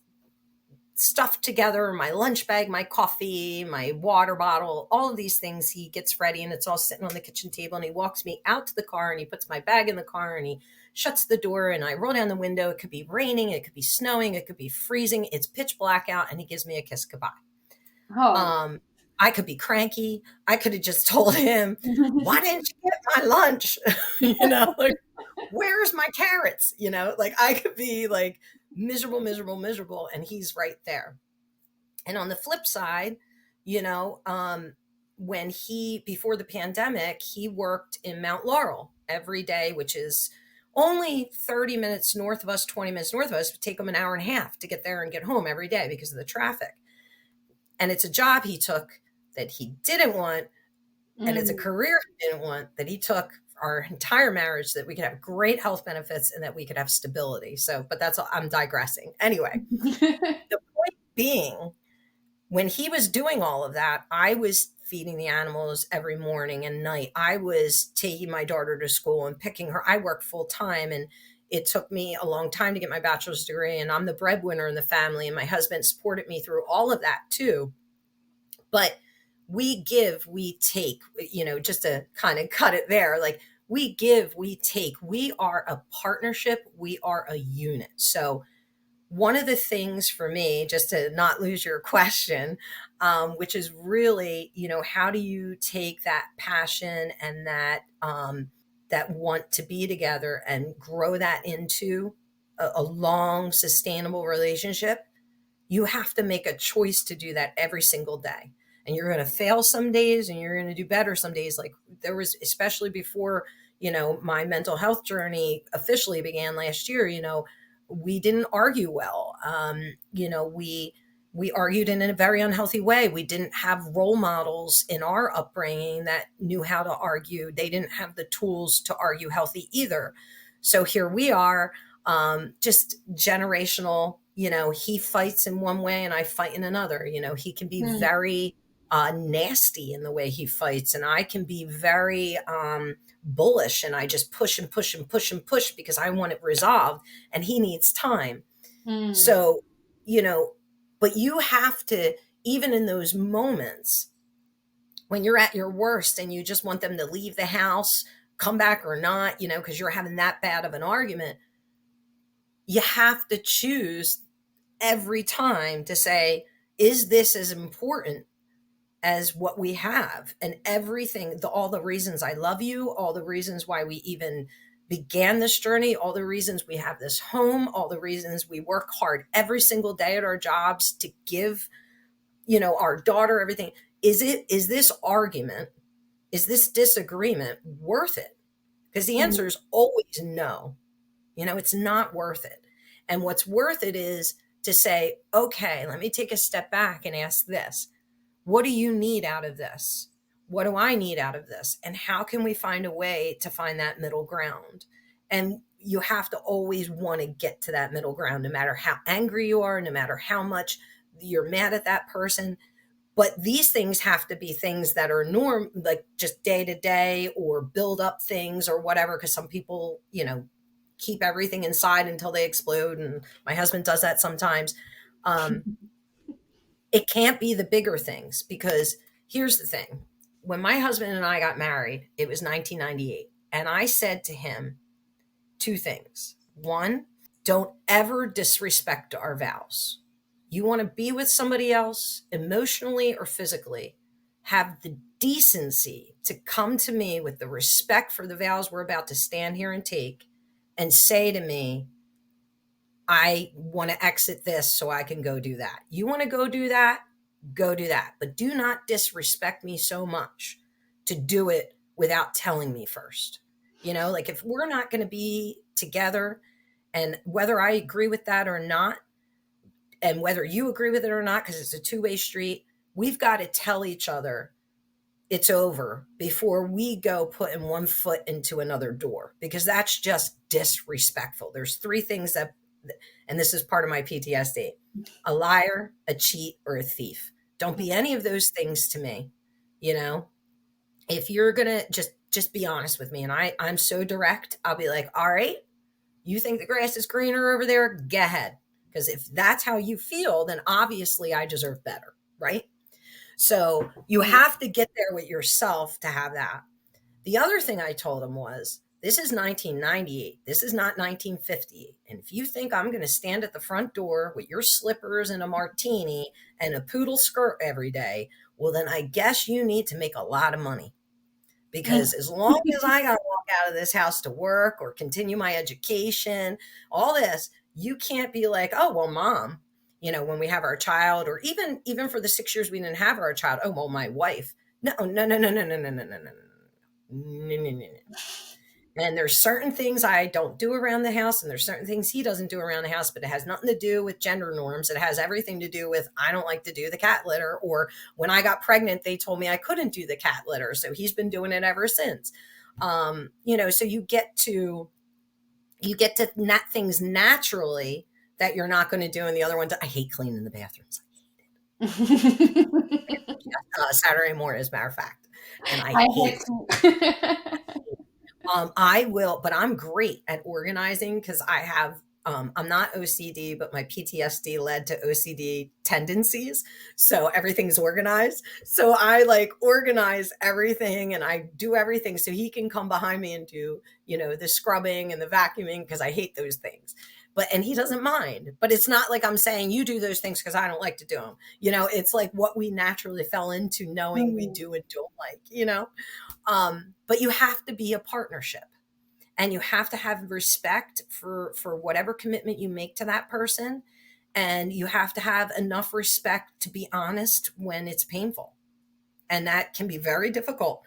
stuff together, my lunch bag, my coffee, my water bottle, all of these things. He gets ready and it's all sitting on the kitchen table, and he walks me out to the car and he puts my bag in the car and he shuts the door, and I roll down the window. It could be raining, it could be snowing, it could be freezing. It's pitch black out, and he gives me a kiss goodbye. Oh. I could be cranky. I could have just told him, "Why didn't you get my lunch?" Like, "Where's my carrots?" I could be like miserable, miserable, miserable. And he's right there. And on the flip side, before the pandemic, he worked in Mount Laurel every day, which is only 30 minutes north of us, 20 minutes north of us. It would take him an hour and a half to get there and get home every day because of the traffic. And it's a job he took that he didn't want. And it's a career he didn't want, that he took our entire marriage, that we could have great health benefits and that we could have stability. So, but that's all, I'm digressing. Anyway, the point being, when he was doing all of that, I was feeding the animals every morning and night. I was taking my daughter to school and picking her. I work full time, and it took me a long time to get my bachelor's degree, and I'm the breadwinner in the family, and my husband supported me through all of that too. But we give, we take, just to kind of cut it there, like we give, we take. We are a partnership. We are a unit. So one of the things for me, just to not lose your question, which is really, how do you take that passion and that want to be together and grow that into a long, sustainable relationship? You have to make a choice to do that every single day. And you're going to fail some days and you're going to do better some days. Like there was, especially before, my mental health journey officially began last year, we didn't argue well. We argued in a very unhealthy way. We didn't have role models in our upbringing that knew how to argue. They didn't have the tools to argue healthy either. So here we are, just generational. He fights in one way and I fight in another. He can be very nasty in the way he fights, and I can be very bullish, and I just push and push and push and push because I want it resolved, and he needs time. So, but you have to, even in those moments when you're at your worst and you just want them to leave the house, come back or not, because you're having that bad of an argument, you have to choose every time to say, is this as important as what we have? And everything, all the reasons I love you, all the reasons why we even began this journey, all the reasons we have this home, all the reasons we work hard every single day at our jobs to give, our daughter everything. Is this argument, is this disagreement worth it? Because the answer is always no. It's not worth it. And what's worth it is to say, okay, let me take a step back and ask this. What do you need out of this? What do I need out of this? And how can we find a way to find that middle ground? And you have to always want to get to that middle ground, no matter how angry you are, no matter how much you're mad at that person. But these things have to be things that are like just day to day, or build up things or whatever. Because some people, keep everything inside until they explode. And my husband does that sometimes. It can't be the bigger things, because here's the thing. When my husband and I got married, it was 1998. And I said to him two things. One, don't ever disrespect our vows. You want to be with somebody else emotionally or physically, have the decency to come to me with the respect for the vows we're about to stand here and take, and say to me, I want to exit this so I can go do that. You want to go do that? Go do that. But do not disrespect me so much to do it without telling me first. Like if we're not going to be together, and whether I agree with that or not, and whether you agree with it or not, because it's a two-way street, we've got to tell each other it's over before we go putting one foot into another door, because that's just disrespectful. There's three things that, and this is part of my PTSD: a liar, a cheat, or a thief. Don't be any of those things to me. If you're going to just be honest with me, and I'm so direct, I'll be like, all right, you think the grass is greener over there? Go ahead. Because if that's how you feel, then obviously I deserve better. Right? So you have to get there with yourself to have that. The other thing I told him was, this is 1998. This is not 1958. And if you think I'm going to stand at the front door with your slippers and a martini and a poodle skirt every day, well, then I guess you need to make a lot of money. Because as long as I got to walk out of this house to work or continue my education, all this, you can't be like, oh, well, Mom, when we have our child, or even for the 6 years we didn't have our child, oh, well, my wife. No. And there's certain things I don't do around the house, and there's certain things he doesn't do around the house, but it has nothing to do with gender norms. It has everything to do with, I don't like to do the cat litter, or when I got pregnant, they told me I couldn't do the cat litter. So he's been doing it ever since. So you get to things naturally that you're not going to do. And the other one, I hate cleaning the bathrooms. Saturday morning, as a matter of fact, and I I hate hate it. to. I will, but I'm great at organizing because I have, I'm not OCD, but my PTSD led to OCD tendencies. So everything's organized. So I like organize everything and I do everything so he can come behind me and do, the scrubbing and the vacuuming because I hate those things. And he doesn't mind, but it's not like I'm saying you do those things because I don't like to do them. It's like what we naturally fell into knowing we Mm, do and don't like. But you have to be a partnership and you have to have respect for whatever commitment you make to that person, and you have to have enough respect to be honest when it's painful, and that can be very difficult.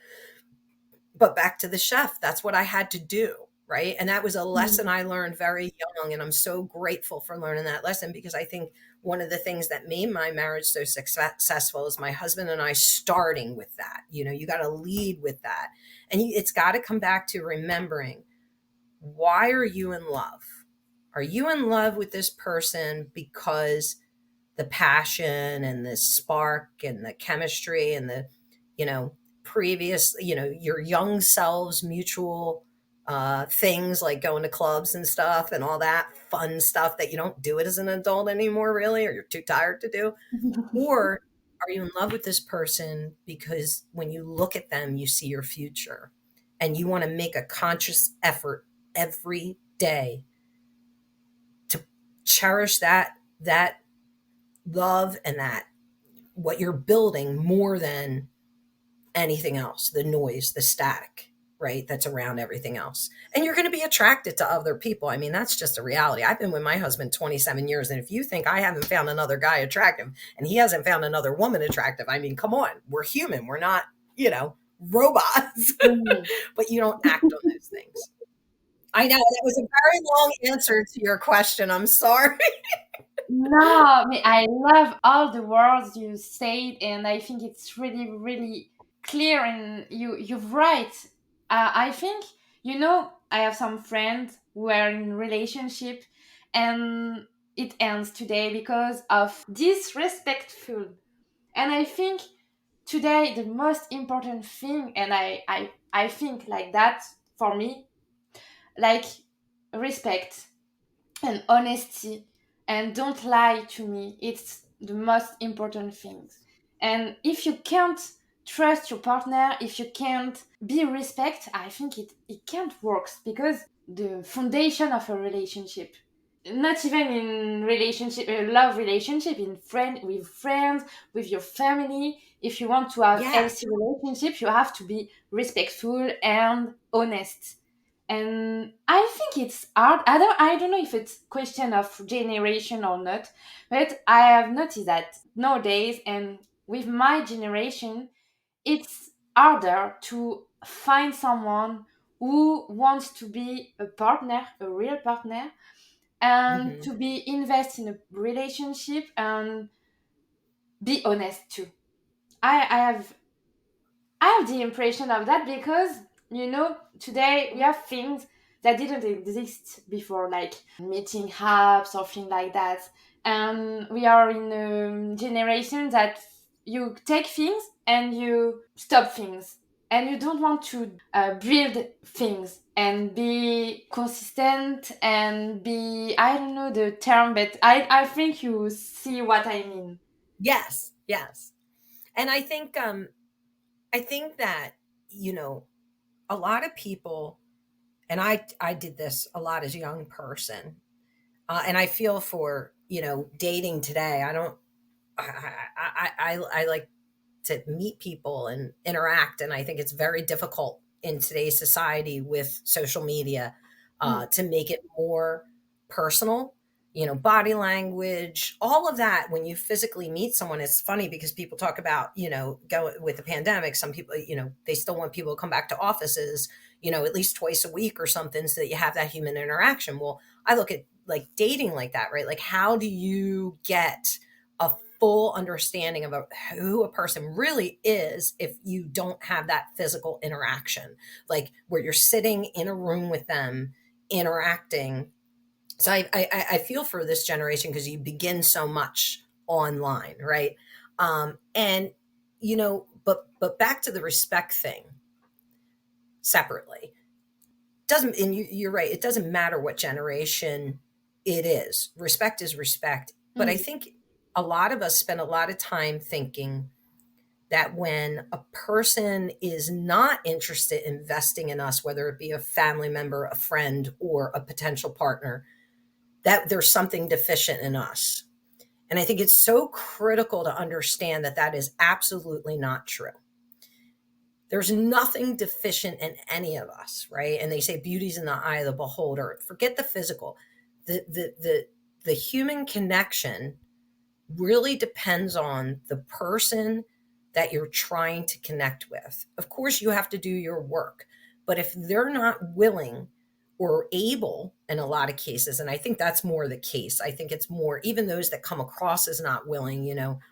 But back to the chef, that's what I had to do, right? And that was a mm, lesson I learned very young, and I'm so grateful for learning that lesson because I think one of the things that made my marriage so successful is my husband and I starting with that. You got to lead with that, and it's got to come back to remembering, why are you in love? Are you in love with this person because the passion and the spark and the chemistry and the, you know, previous, your young selves mutual things like going to clubs and stuff and all that fun stuff that you don't do it as an adult anymore, really, or you're too tired to do? Or are you in love with this person because when you look at them, you see your future and you want to make a conscious effort every day to cherish that love and that what you're building more than anything else, the noise, the static, right? That's around everything else. And you're going to be attracted to other people. I mean, that's just a reality. I've been with my husband 27 years. And if you think I haven't found another guy attractive and he hasn't found another woman attractive, I mean, come on, we're human. We're not, robots, mm. but you don't act on those things. I know that was a very long answer to your question. I'm sorry. No, I love all the words you said, and I think it's really, really clear. And you're right. I think I have some friends who are in relationship, and it ends today because of disrespectful. And I think today the most important thing, and I think like that for me, like respect and honesty, and don't lie to me. It's the most important things. And if you can't trust your partner, if you can't be respect, I think it can't work, because the foundation of a relationship, not even in relationship, love relationship, in friends, with your family, if you want to have Yeah. healthy relationship, you have to be respectful and honest. And I think it's hard. I don't know if it's question of generation or not, but I have noticed that nowadays, and with my generation, it's harder to find someone who wants to be a partner, a real partner, and Hmm. to be invest in a relationship and be honest too. I have the impression of that, because today we have things that didn't exist before, like meeting apps or things like that. And we are in a generation that you take things and you stop things, and you don't want to build things and be consistent and be, I don't know the term, but I think you see what I mean. Yes. Yes. And I think that, you know, a lot of people, and I did this a lot as a young person, and I feel for dating today. I don't. I like to meet people and interact, and I think it's very difficult in today's society with social media Mm. to make it more personal. Body language, all of that. When you physically meet someone, it's funny because people talk about go with the pandemic. Some people, they still want people to come back to offices, at least twice a week or something, so that you have that human interaction. Well, I look at like dating like that, right? Like, how do you get a full understanding of who a person really is if you don't have that physical interaction, like where you're sitting in a room with them interacting? So I feel for this generation because you begin so much online, right? And, but back to the respect thing separately. And you're right. It doesn't matter what generation it is. Respect is respect. But I think a lot of us spend a lot of time thinking that when a person is not interested in investing in us, whether it be a family member, a friend, or a potential partner, that there's something deficient in us. And I think it's so critical to understand that that is absolutely not true. There's nothing deficient in any of us, right? And they say beauty's in the eye of the beholder. Forget the physical. The human connection really depends on the person that you're trying to connect with. Of course, you have to do your work, but if they're not willing or able in a lot of cases, and I think that's more the case. I think it's more, even those that come across as not willing,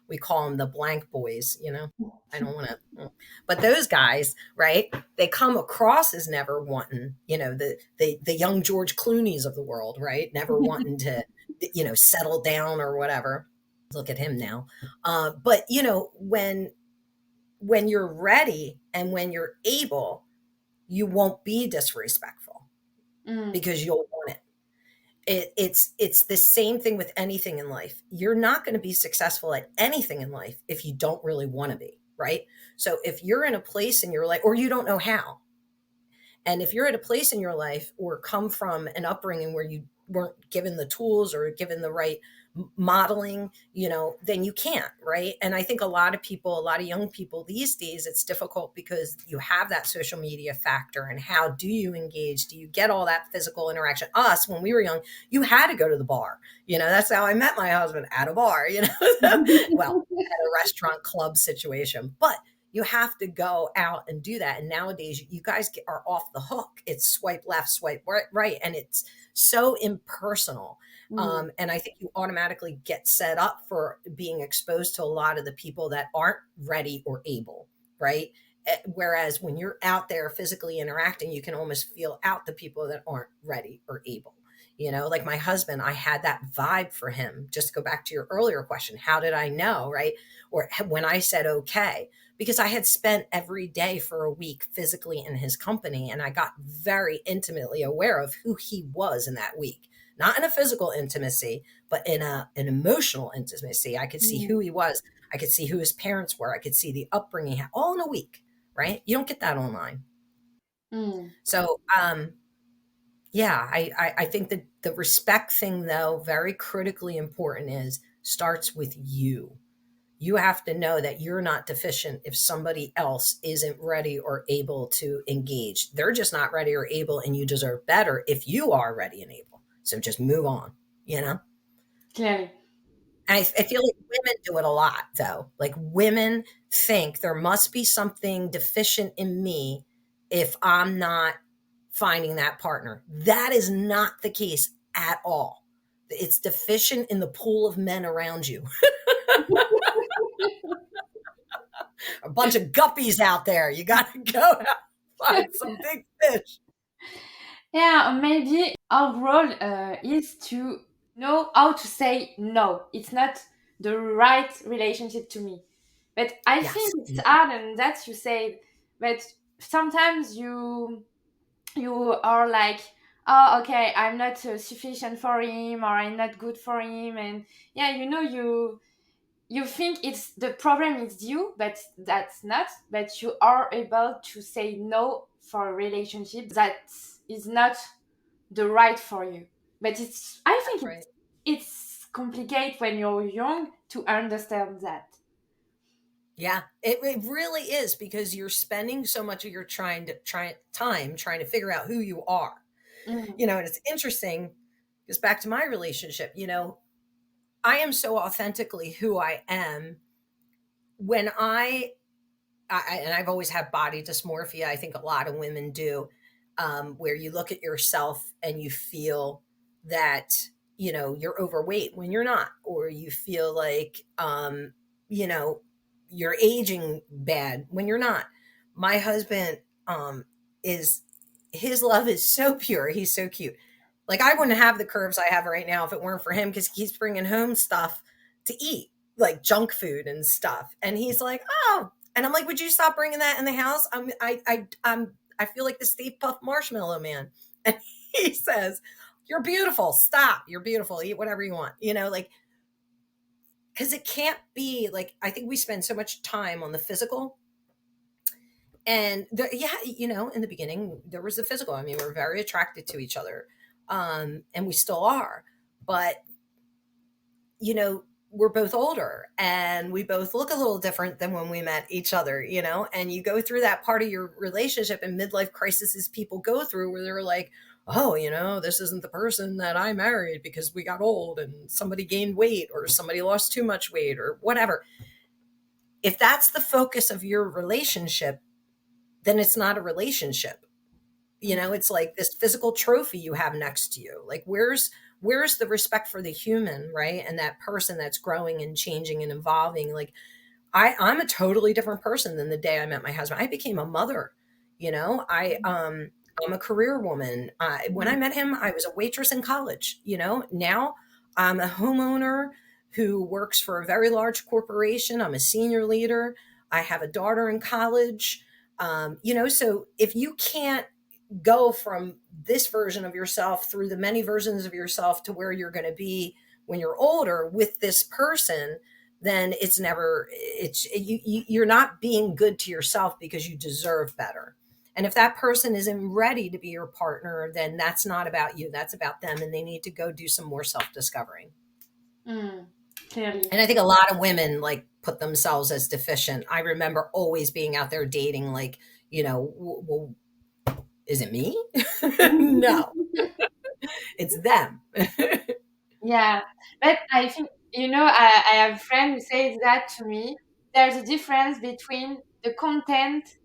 we call them the blank boys, I don't want to, but those guys, right? They come across as never wanting, the young George Clooney's of the world, right? Never wanting to, settle down or whatever. Look at him now. But when you're ready and when you're able, you won't be disrespectful because you'll want it. It's the same thing with anything in life. You're not going to be successful at anything in life if you don't really want to be, right? So if you're in a place in your life, or you don't know how, and if you're at a place in your life or come from an upbringing where you weren't given the tools or given the right modeling, then you can't, right? And I think a lot of young people these days, it's difficult because you have that social media factor. And how do you engage? Do you get all that physical interaction? Us, when we were young, you had to go to the bar. That's how I met my husband, at a bar, well, at a restaurant club situation. But you have to go out and do that. And nowadays, you guys are off the hook. It's swipe left, swipe right. And it's so impersonal. And I think you automatically get set up for being exposed to a lot of the people that aren't ready or able, right? Whereas when you're out there physically interacting, you can almost feel out the people that aren't ready or able. Like my husband, I had that vibe for him. Just go back to your earlier question. How did I know, right? Or when I said, okay, because I had spent every day for a week physically in his company, and I got very intimately aware of who he was in that week. Not in a physical intimacy, but in an emotional intimacy. I could see who he was. I could see who his parents were. I could see the upbringing, all in a week, right? You don't get that online. So, yeah, I think that the respect thing, though, very critically important, starts with you. You have to know that you're not deficient if somebody else isn't ready or able to engage. They're just not ready or able, and you deserve better if you are ready and able. So just move on, Clearly. I feel like women do it a lot, though. Like, women think there must be something deficient in me if I'm not finding that partner. That is not the case at all. It's deficient in the pool of men around you. A bunch of guppies out there. You got to go out, find some big fish. Yeah, maybe our role is to know how to say no. It's not the right relationship to me. But I think it's hard, and that you say, but sometimes you are like, oh, okay, I'm not sufficient for him, or I'm not good for him, and yeah, you think it's the problem is you, but that's not. But you are able to say no for a relationship that is not the right for you. But I think right. it's complicated when you're young to understand that. Yeah, it really is, because you're spending so much of your time trying to figure out who you are. And it's interesting because back to my relationship, I am so authentically who I am. When and I've always had body dysmorphia. I think a lot of women do, where you look at yourself and you feel that, you're overweight when you're not, or you feel like, you're aging bad when you're not. My husband, his love is so pure. He's so cute. Like, I wouldn't have the curves I have right now if it weren't for him, because he's bringing home stuff to eat. like junk food and stuff. And he's like, oh, and I'm like, would you stop bringing that in the house? I feel like the Stay Puft Marshmallow Man. And he says, you're beautiful. Stop. You're beautiful. Eat whatever you want. Like, because it can't be like, I think we spend so much time on the physical. And in the beginning, there was the physical. I mean, we're very attracted to each other. And we still are. But, we're both older and we both look a little different than when we met each other, and you go through that part of your relationship and midlife crises people go through where they're like, oh, this isn't the person that I married because we got old and somebody gained weight or somebody lost too much weight or whatever. If that's the focus of your relationship, then it's not a relationship. It's like this physical trophy you have next to you. Like, where's the respect for the human, right? And that person that's growing and changing and evolving. Like, I'm a totally different person than the day I met my husband. I became a mother. I'm a career woman. When I met him, I was a waitress in college. Now I'm a homeowner who works for a very large corporation. I'm a senior leader. I have a daughter in college. So if you can't go from this version of yourself through the many versions of yourself to where you're going to be when you're older with this person, then you're not being good to yourself because you deserve better. And if that person isn't ready to be your partner, then that's not about you. That's about them. And they need to go do some more self-discovering. Clearly. And I think a lot of women like put themselves as deficient. I remember always being out there dating, like, well, is it me? No, it's them. Yeah, but I think, I have a friend who says that to me. There's a difference between the content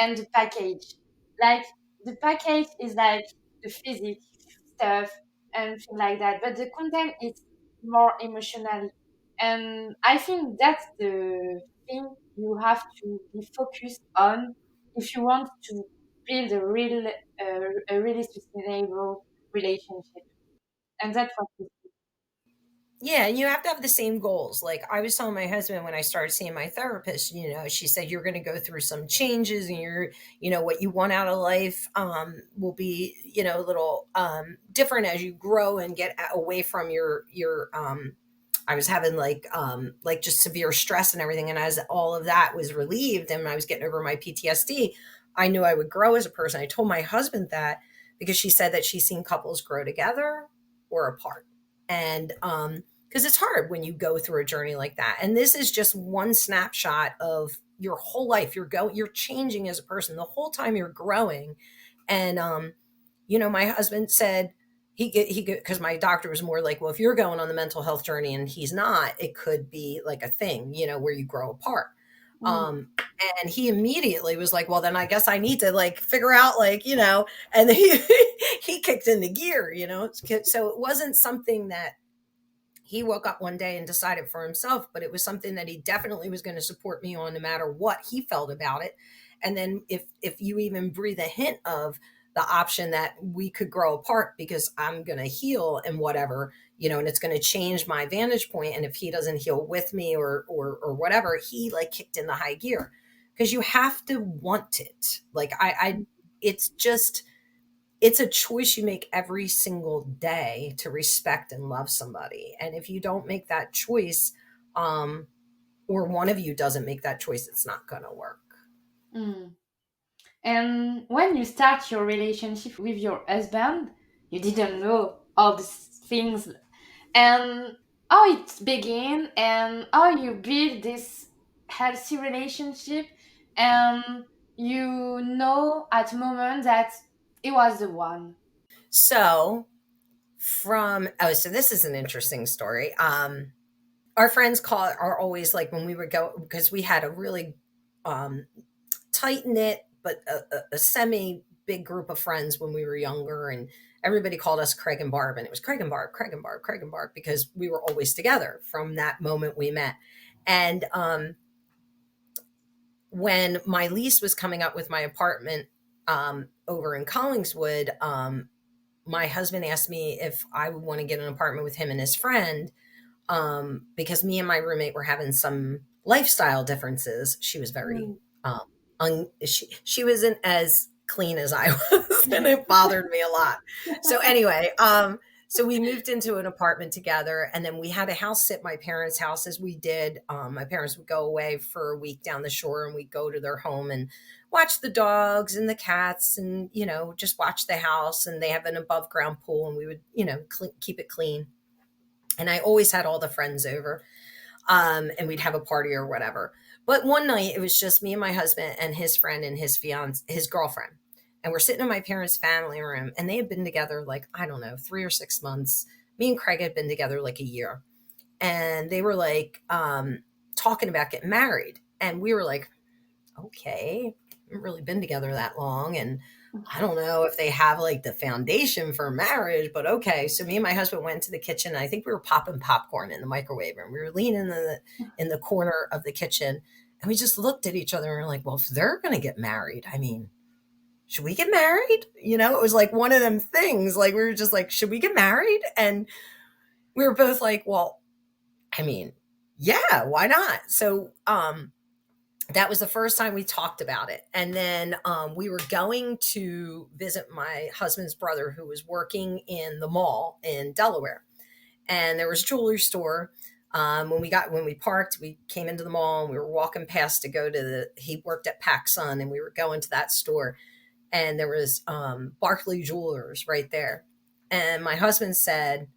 and the package. Like, the package is like the physics stuff and things like that, but the content is more emotional. And I think that's the thing you have to be focused on if you want to build a really sustainable relationship. And that's what we Yeah, and you have to have the same goals. Like I was telling my husband when I started seeing my therapist, she said you're going to go through some changes and what you want out of life will be, a little different as you grow and get away from your I was having like just severe stress and everything, and as all of that was relieved and I was getting over my PTSD, I knew I would grow as a person. I told my husband that because she said that she's seen couples grow together or apart. And because it's hard when you go through a journey like that. And this is just one snapshot of your whole life. You're changing as a person the whole time you're growing. And my husband said because my doctor was more like, well, if you're going on the mental health journey and he's not, it could be like a thing, where you grow apart. And he immediately was like, well, then I guess I need to like figure out and he kicked into gear, so it wasn't something that he woke up one day and decided for himself, but it was something that he definitely was going to support me on no matter what he felt about it. And then if you even breathe a hint of the option that we could grow apart because I'm going to heal and whatever, and it's going to change my vantage point. And if he doesn't heal with me or whatever, he like kicked in the high gear because you have to want it. Like it's a choice you make every single day to respect and love somebody. And if you don't make that choice, or one of you doesn't make that choice, it's not going to work. And when you start your relationship with your husband, you didn't know all these things and how it began and how you build this healthy relationship, and you know at moment that it was the one. So so this is an interesting story. Our friends are always like when we would go, because we had a really tight knit, but a semi big group of friends when we were younger, and everybody called us Craig and Barb, and it was Craig and Barb, Craig and Barb, Craig and Barb, because we were always together from that moment we met. And when my lease was coming up with my apartment over in Collingswood, my husband asked me if I would want to get an apartment with him and his friend because me and my roommate were having some lifestyle differences. She was very, she wasn't as clean as I was, and it bothered me a lot. So anyway, so we moved into an apartment together, and then we had a house sit my parents' house as we did. My parents would go away for a week down the shore, and we'd go to their home and watch the dogs and the cats and, just watch the house. And they have an above ground pool, and we would, keep it clean. And I always had all the friends over, and we'd have a party or whatever. But one night it was just me and my husband and his friend and his girlfriend. And we're sitting in my parents' family room, and they had been together like, I don't know, 3 or 6 months. Me and Craig had been together like a year. And they were like talking about getting married. And we were like, okay, haven't really been together that long. And I don't know if they have like the foundation for marriage, but okay. So me and my husband went to the kitchen. And I think we were popping popcorn in the microwave, and we were leaning in the corner of the kitchen. And we just looked at each other and we're like, well, if they're going to get married, I mean, should we get married? It was like one of them things. Like we were just like, should we get married? And we were both like, well, I mean, yeah, why not? So that was the first time we talked about it. And then we were going to visit my husband's brother, who was working in the mall in Delaware. And there was a jewelry store. When we parked, we came into the mall, and we were walking past to go to he worked at PacSun, and we were going to that store. And there was Barclay Jewelers right there. And my husband said,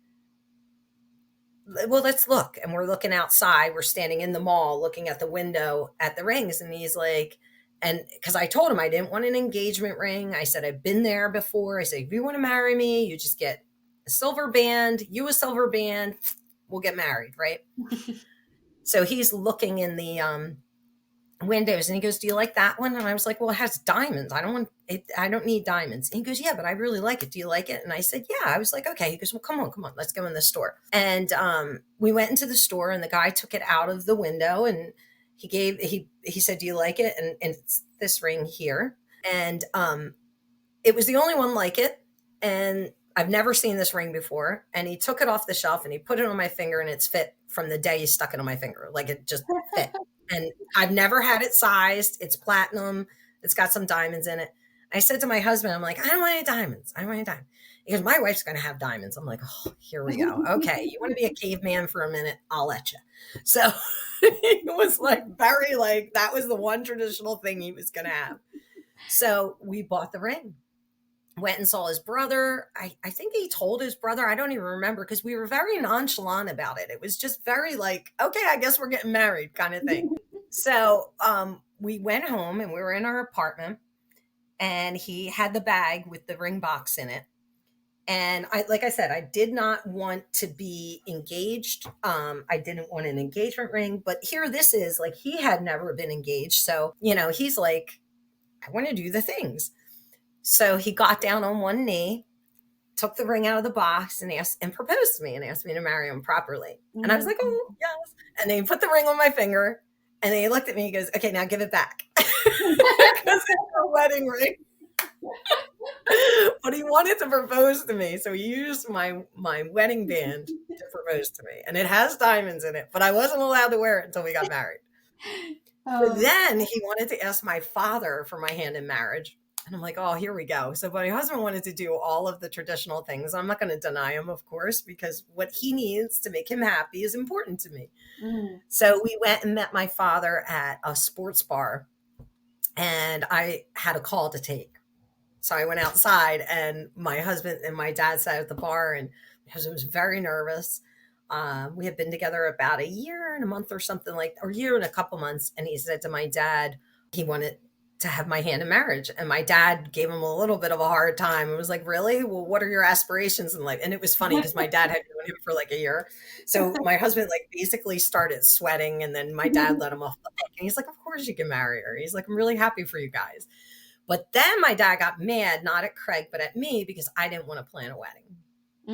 well, let's look. And we're looking outside. We're standing in the mall looking at the window at the rings. And he's like, and because I told him I didn't want an engagement ring. I said, I've been there before. I said, if you want to marry me, you just get a silver band, you a silver band, we'll get married, right? So he's looking in the windows, and he goes, do you like that one? And I was like, well, it has diamonds. I don't need diamonds. And he goes, yeah, but I really like it. Do you like it? And I said, yeah. I was like, okay. He goes, well, come on, let's go in the store. And we went into the store, and the guy took it out of the window, and he said, do you like it? And it's this ring here. And it was the only one like it, and I've never seen this ring before. And he took it off the shelf, and he put it on my finger, and it's fit from the day he stuck it on my finger. Like it just fit. And I've never had it sized. It's platinum. It's got some diamonds in it. I said to my husband, I'm like, I don't want any diamonds. I don't want any diamonds. He goes, my wife's going to have diamonds. I'm like, oh, here we go. Okay. You want to be a caveman for a minute? I'll let you. So it was like very like, that was the one traditional thing he was going to have. So we bought the ring. Went and saw his brother. I think he told his brother. I don't even remember, because we were very nonchalant about it. It was just very like, okay, I guess we're getting married kind of thing. So we went home, and we were in our apartment, and he had the bag with the ring box in it. And like I said, I did not want to be engaged. I didn't want an engagement ring, but here this is like, he had never been engaged. So, he's like, I want to do the things. So he got down on one knee, took the ring out of the box, and proposed to me, and asked me to marry him properly. Mm-hmm. And I was like, oh, yes. And then he put the ring on my finger, and then he looked at me, he goes, okay, now give it back. Because it's a wedding ring. But he wanted to propose to me. So he used my wedding band to propose to me. And it has diamonds in it, but I wasn't allowed to wear it until we got married. But then he wanted to ask my father for my hand in marriage. And I'm like, oh, here we go. So my husband wanted to do all of the traditional things. I'm not going to deny him, of course, because what he needs to make him happy is important to me. Mm. So we went and met my father at a sports bar, and I had a call to take. So I went outside, and my husband and my dad sat at the bar, and my husband was very nervous. We had been together about a year and a month or something or a year and a couple months. And he said to my dad, he wanted to have my hand in marriage. And my dad gave him a little bit of a hard time. It was like, really? Well, what are your aspirations in life? And it was funny because my dad had known him for like a year. So my husband basically started sweating, and then my dad let him off the hook. And he's like, of course you can marry her. He's like, I'm really happy for you guys. But then my dad got mad, not at Craig, but at me, because I didn't want to plan a wedding.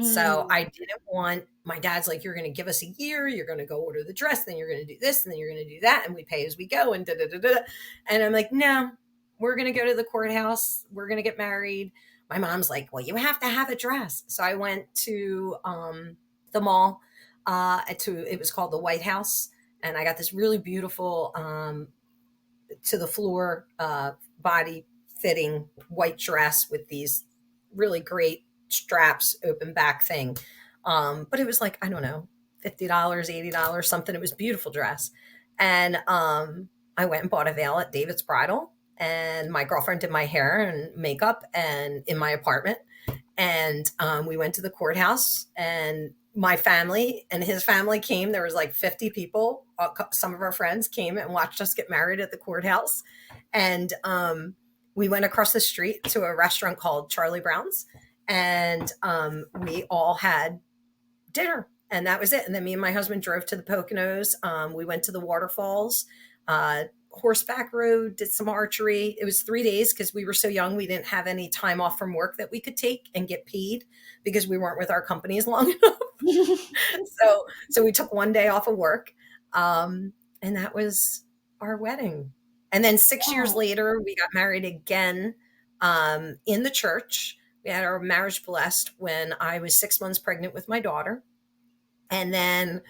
So I didn't want, my dad's like, you're going to give us a year, you're going to go order the dress, then you're going to do this, and then you're going to do that, and we pay as we go, and da-da-da-da. And I'm like, no, we're going to go to the courthouse, we're going to get married. My mom's like, well, you have to have a dress. So I went to the mall, it was called the White House. And I got this really beautiful to the floor body fitting white dress with these really great straps, open back thing. But it was like, I don't know, $50, $80, something. It was a beautiful dress. And I went and bought a veil at David's Bridal, and my girlfriend did my hair and makeup and in my apartment. And we went to the courthouse, and my family and his family came. There was like 50 people. Some of our friends came and watched us get married at the courthouse. And we went across the street to a restaurant called Charlie Brown's, and we all had dinner, and that was it. And then me and my husband drove to the Poconos. We went to the waterfalls, horseback rode, did some archery. It was 3 days because we were so young. We didn't have any time off from work that we could take and get paid because we weren't with our companies long enough. So we took 1 day off of work. And that was our wedding. And then 6 years later, we got married again in the church. We had our marriage blessed when I was 6 months pregnant with my daughter. And then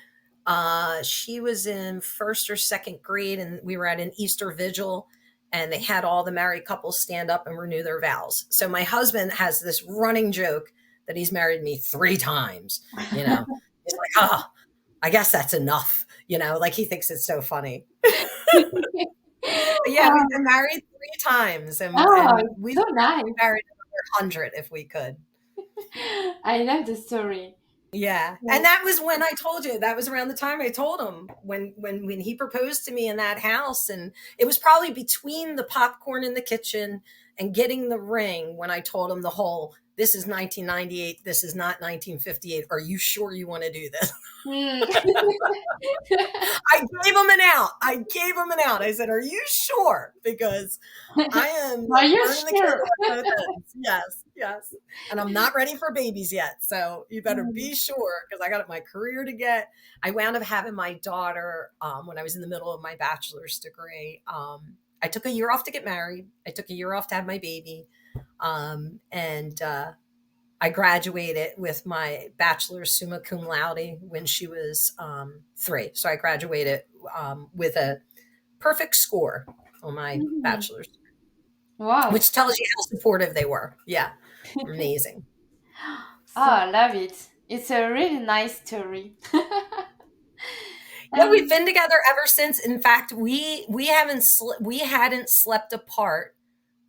she was in first or second grade, and we were at an Easter vigil, and they had all the married couples stand up and renew their vows. So my husband has this running joke that he's married me 3 times. You know, he's like, oh, I guess that's enough. You know, like he thinks it's so funny. But yeah, we've been married 3 times, and we so nice. married another 100 if we could. I love the story. Yeah. And that was when I told you, that was around the time I told him when he proposed to me in that house. And it was probably between the popcorn in the kitchen and getting the ring when I told him the whole, this is 1998. This is not 1958. Are you sure you want to do this? I gave him an out. I said, are you sure? Because I am. Are you sure? Yes. And I'm not ready for babies yet. So you better be sure, because I got my career to get. I wound up having my daughter when I was in the middle of my bachelor's degree. I took a year off to get married. I took a year off to have my baby. And I graduated with my bachelor's summa cum laude when she was 3. So I graduated with a perfect score on my bachelor's. Wow. Which tells you how supportive they were. Yeah. Amazing. I love it. It's a really nice story. Yeah, we've been together ever since. In fact, we hadn't slept apart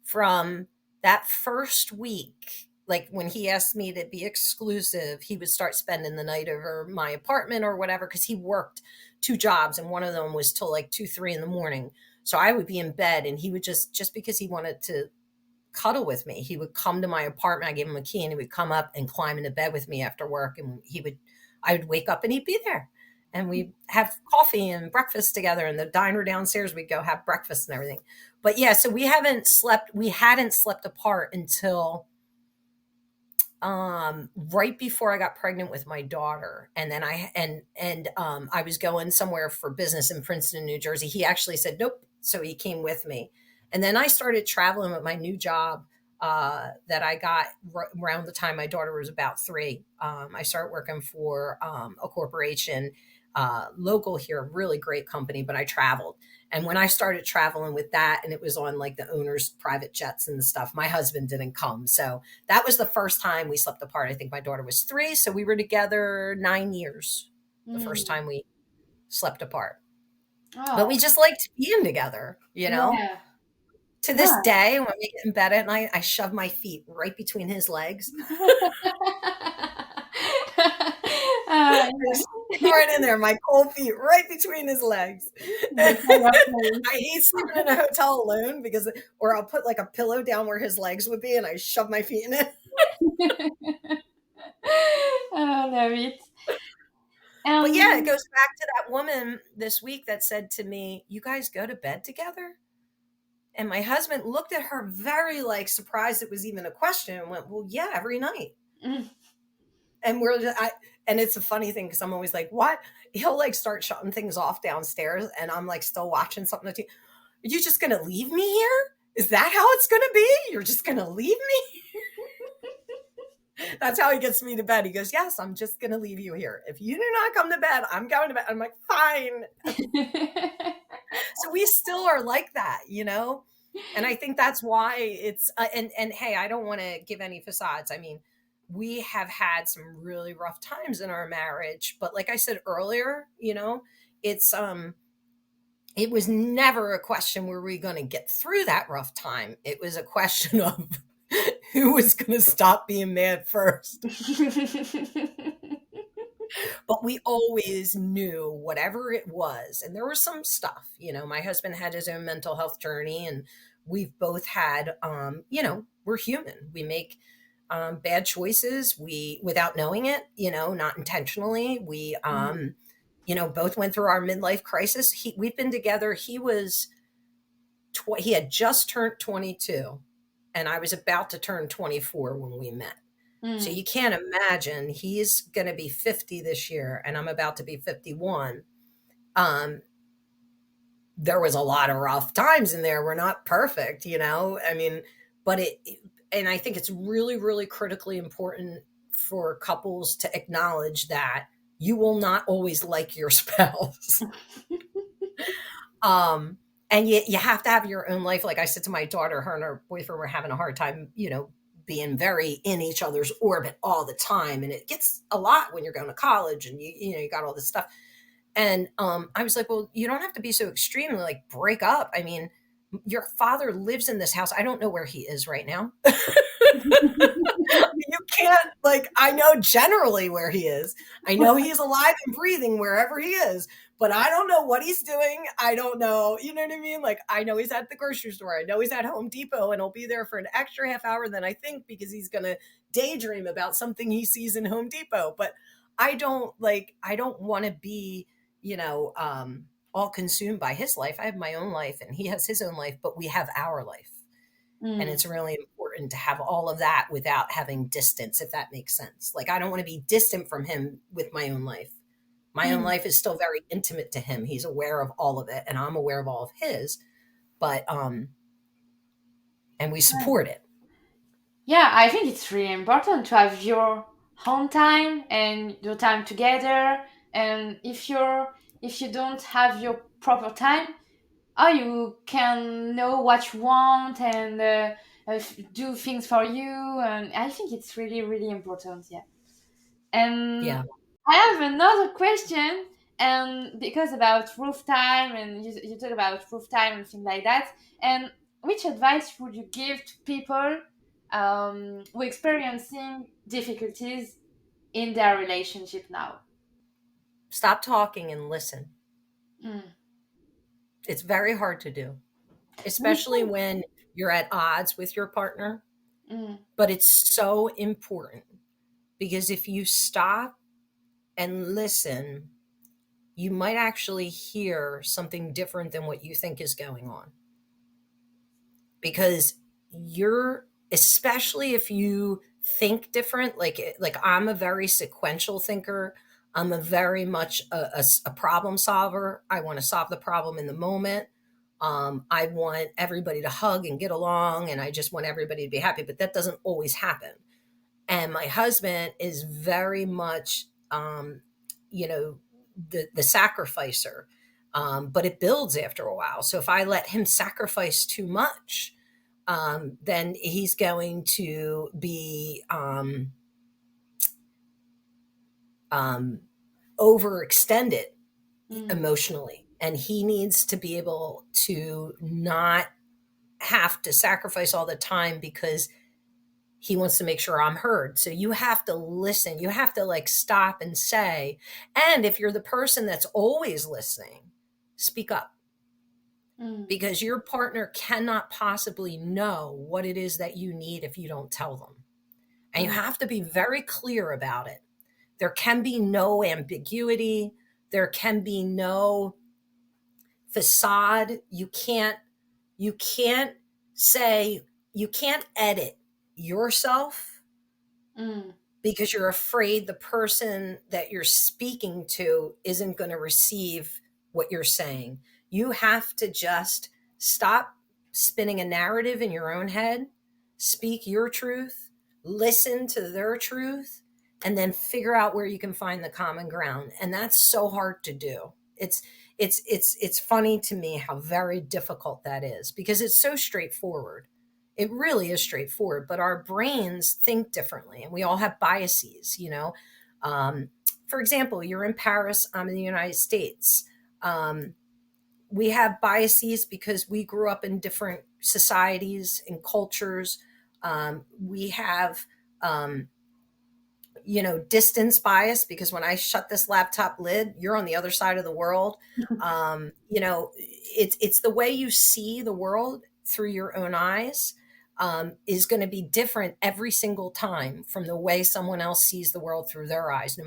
from that first week. Like when he asked me to be exclusive, he would start spending the night over my apartment or whatever, because he worked 2 jobs, and one of them was till like 2, 3 in the morning. So I would be in bed, and he would just because he wanted to cuddle with me, he would come to my apartment. I gave him a key, and he would come up and climb into bed with me after work. And I would wake up and he'd be there, and we'd have coffee and breakfast together in the diner downstairs. We'd go have breakfast and everything. But yeah, so we hadn't slept apart until right before I got pregnant with my daughter. And then I was going somewhere for business in Princeton, New Jersey. He actually said, nope. So he came with me. And then I started traveling with my new job that I got around the time my daughter was about 3. I started working for a corporation local here, really great company, but I traveled. And when I started traveling with that, and it was on like the owner's private jets and stuff, my husband didn't come. So that was the first time we slept apart. I think my daughter was 3. So we were together 9 years, the first time we slept apart. Oh. But we just liked being together, you know? Yeah. To this day, when we get in bed at night, I shove my feet right between his legs. Right in there, my cold feet right between his legs. I hate sleeping in a hotel alone or I'll put like a pillow down where his legs would be, and I shove my feet in it. I love it. But yeah, it goes back to that woman this week that said to me, "You guys go to bed together?" And my husband looked at her very like surprised it was even a question, and went, "Well, yeah, every night." And and it's a funny thing because I'm always like, "What?" He'll like start shutting things off downstairs, and I'm like still watching something. Are you just gonna leave me here? Is that how it's gonna be? You're just gonna leave me? That's how he gets me to bed. He goes, yes, I'm just going to leave you here. If you do not come to bed, I'm going to bed. I'm like, fine. So we still are like that, you know? And I think that's why it's, and hey, I don't want to give any facades. I mean, we have had some really rough times in our marriage, but like I said earlier, you know, it's, it was never a question were we going to get through that rough time. It was a question of who was going to stop being mad first. But we always knew whatever it was. And there was some stuff, you know, my husband had his own mental health journey, and we've both had, you know, we're human. We make bad choices. Without knowing it, you know, not intentionally. We, you know, both went through our midlife crisis. We've been together. He had just turned 22, and I was about to turn 24 when we met. So you can't imagine, he's going to be 50 this year, and I'm about to be 51. There was a lot of rough times in there. We're not perfect, you know, I mean, but and I think it's really, really critically important for couples to acknowledge that you will not always like your spouse. And you have to have your own life. Like I said to my daughter, her and her boyfriend were having a hard time, you know, being very in each other's orbit all the time. And it gets a lot when you're going to college and you know, you got all this stuff. And I was like, well, you don't have to be so extreme, like break up. I mean, your father lives in this house. I don't know where he is right now. You can't, like, I know generally where he is. I know he's alive and breathing wherever he is, but I don't know what he's doing. I don't know. You know what I mean? Like, I know he's at the grocery store. I know he's at Home Depot, and he'll be there for an extra half hour than I think, because he's going to daydream about something he sees in Home Depot. But I don't want to be, you know, all consumed by his life. I have my own life and he has his own life, but we have our life. And it's really important to have all of that without having distance, if that makes sense. Like, I don't want to be distant from him with my own life. My own life is still very intimate to him. He's aware of all of it, and I'm aware of all of his. But and we support it. Yeah, I think it's really important to have your own time and your time together. And if you don't have your proper time, you can know what you want and do things for you. And I think it's really, really important. Yeah. And Yeah. I have another question, and because about roof time, and you talk about roof time and things like that. And which advice would you give to people who are experiencing difficulties in their relationship now? Stop talking and listen. Mm. It's very hard to do, especially when you're at odds with your partner. But it's so important, because if you stop and listen, you might actually hear something different than what you think is going on. Because especially if you think different, like I'm a very sequential thinker. I'm a very much a problem solver. I want to solve the problem in the moment. I want everybody to hug and get along, and I just want everybody to be happy, but that doesn't always happen. And my husband is very much, you know, the sacrificer, but it builds after a while. So if I let him sacrifice too much, then he's going to be overextended emotionally, and he needs to be able to not have to sacrifice all the time because he wants to make sure I'm heard. So you have to listen. You have to like stop and say, and if you're the person that's always listening, speak up. Because your partner cannot possibly know what it is that you need if you don't tell them. And you have to be very clear about it. There can be no ambiguity. There can be no facade. You can't say, you can't edit yourself because you're afraid the person that you're speaking to isn't going to receive what you're saying. You have to just stop spinning a narrative in your own head, speak your truth, listen to their truth, and then figure out where you can find the common ground. And that's so hard to do. It's funny to me how very difficult that is, because it's so straightforward. It really is straightforward, but our brains think differently, and we all have biases, you know. For example, you're in Paris, I'm in the United States. We have biases because we grew up in different societies and cultures. We have, distance bias, because when I shut this laptop lid, you're on the other side of the world. It's the way you see the world through your own eyes is going to be different every single time from the way someone else sees the world through their eyes. No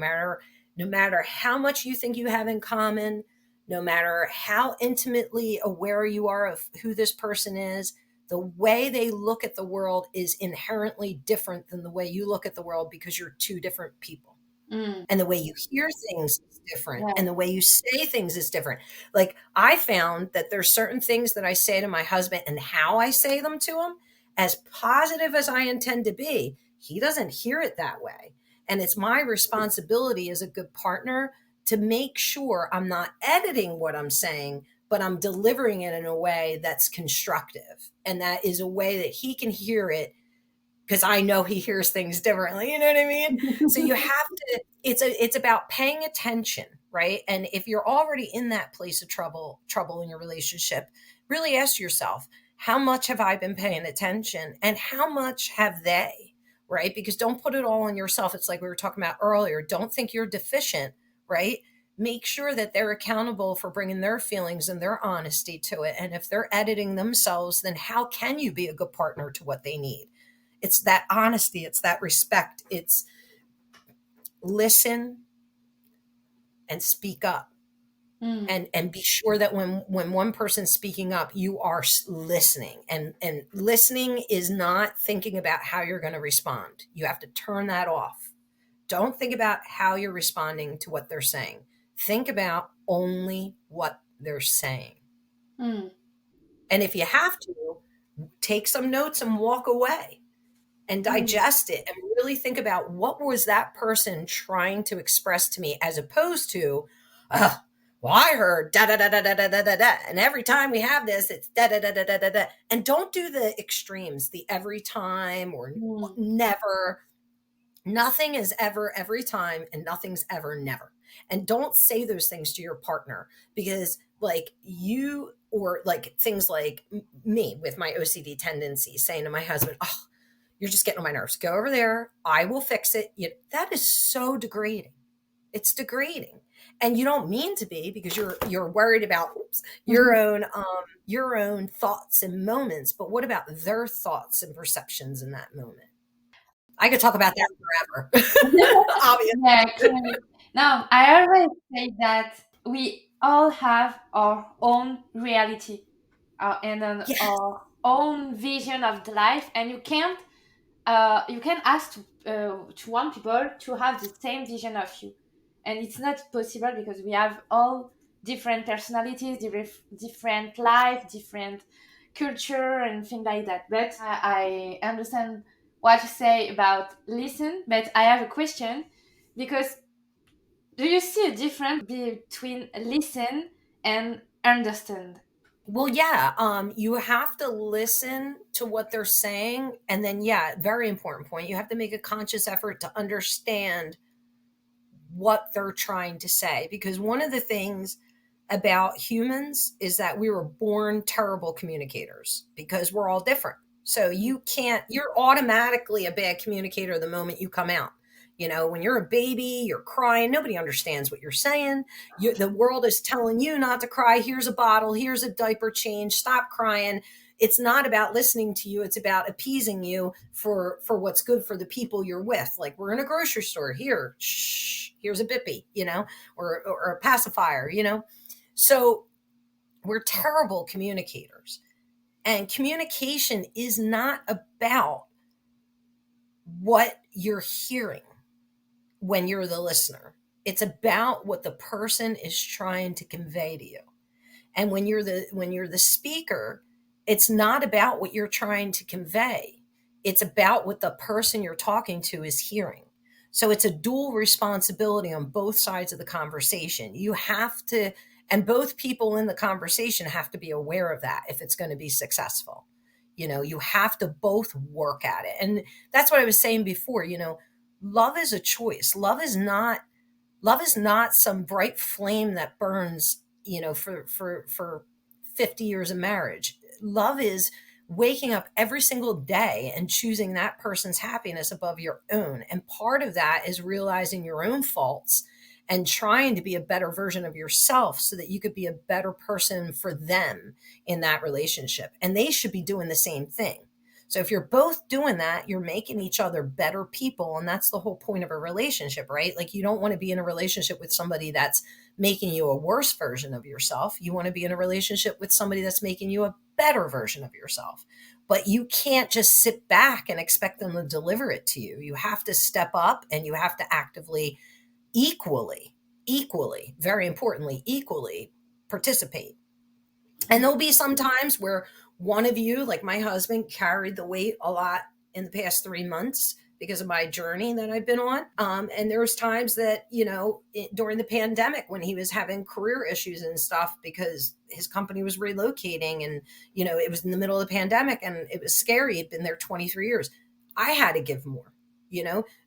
matter how much you think you have in common, no matter how intimately aware you are of who this person is, the way they look at the world is inherently different than the way you look at the world, because you're two different people. And the way you hear things is different. Yeah. And the way you say things is different. Like, I found that there's certain things that I say to my husband, and how I say them to him, as positive as I intend to be, he doesn't hear it that way. And it's my responsibility as a good partner to make sure I'm not editing what I'm saying, but I'm delivering it in a way that's constructive. And that is a way that he can hear it, because I know he hears things differently. You know what I mean? So you have to, it's about paying attention, right? And if you're already in that place of trouble in your relationship, really ask yourself, how much have I been paying attention, and how much have they, right? Because don't put it all on yourself. It's like we were talking about earlier. Don't think you're deficient, right? Make sure that they're accountable for bringing their feelings and their honesty to it. And if they're editing themselves, then how can you be a good partner to what they need? It's that honesty. It's that respect. It's listen and speak up. And be sure that when one person's speaking up, you are listening. And listening is not thinking about how you're going to respond. You have to turn that off. Don't think about how you're responding to what they're saying. Think about only what they're saying. And if you have to, take some notes and walk away and digest it, and really think about, what was that person trying to express to me, as opposed to, well, I heard da da da da da da da da da, and every time we have this, it's da da da da da da da. And don't do the extremes, the every time or never. Nothing is ever every time, and nothing's ever never. And don't say those things to your partner, because like you, or like things like me with my OCD tendencies, saying to my husband, oh, you're just getting on my nerves. Go over there. I will fix it. That is so degrading. It's degrading. And you don't mean to be, because you're worried about your own thoughts and moments. But what about their thoughts and perceptions in that moment? I could talk about that forever. Obviously. Yeah, clearly. Now, I always say that we all have our own reality and our own vision of the life, and you can ask to one people to have the same vision of you, and it's not possible, because we have all different personalities, different life, different culture, and things like that. But I understand what you say about listen, but I have a question, because do you see a difference between listen and understand? Well, yeah, you have to listen to what they're saying. And then, yeah, very important point. You have to make a conscious effort to understand what they're trying to say. Because one of the things about humans is that we were born terrible communicators, because we're all different. So you're automatically a bad communicator the moment you come out. When you're a baby, you're crying. Nobody understands what you're saying. The world is telling you not to cry. Here's a bottle. Here's a diaper change. Stop crying. It's not about listening to you. It's about appeasing you for what's good for the people you're with. Like, we're in a grocery store. Here, shh, here's a bippy, or a pacifier, So we're terrible communicators. And communication is not about what you're hearing when you're the listener. It's about what the person is trying to convey to you. And when you're the speaker, it's not about what you're trying to convey. it's about what the person you're talking to is hearing. So it's a dual responsibility on both sides of the conversation. You have to, and both people in the conversation have to be aware of that if it's going to be successful. You have to both work at it. And that's what I was saying before, love is a choice. Love is not some bright flame that burns, for 50 years of marriage. Love is waking up every single day and choosing that person's happiness above your own. And part of that is realizing your own faults and trying to be a better version of yourself so that you could be a better person for them in that relationship. And they should be doing the same thing. So if you're both doing that, you're making each other better people. And that's the whole point of a relationship, right? Like, you don't want to be in a relationship with somebody that's making you a worse version of yourself. You want to be in a relationship with somebody that's making you a better version of yourself. But you can't just sit back and expect them to deliver it to you. You have to step up and you have to actively, equally, very importantly, equally participate. And there'll be some times where one of you, like my husband, carried the weight a lot in the past 3 months because of my journey that I've been on. And there's times that, during the pandemic when he was having career issues and stuff because his company was relocating and, it was in the middle of the pandemic and it was scary. He'd been there 23 years. I had to give more.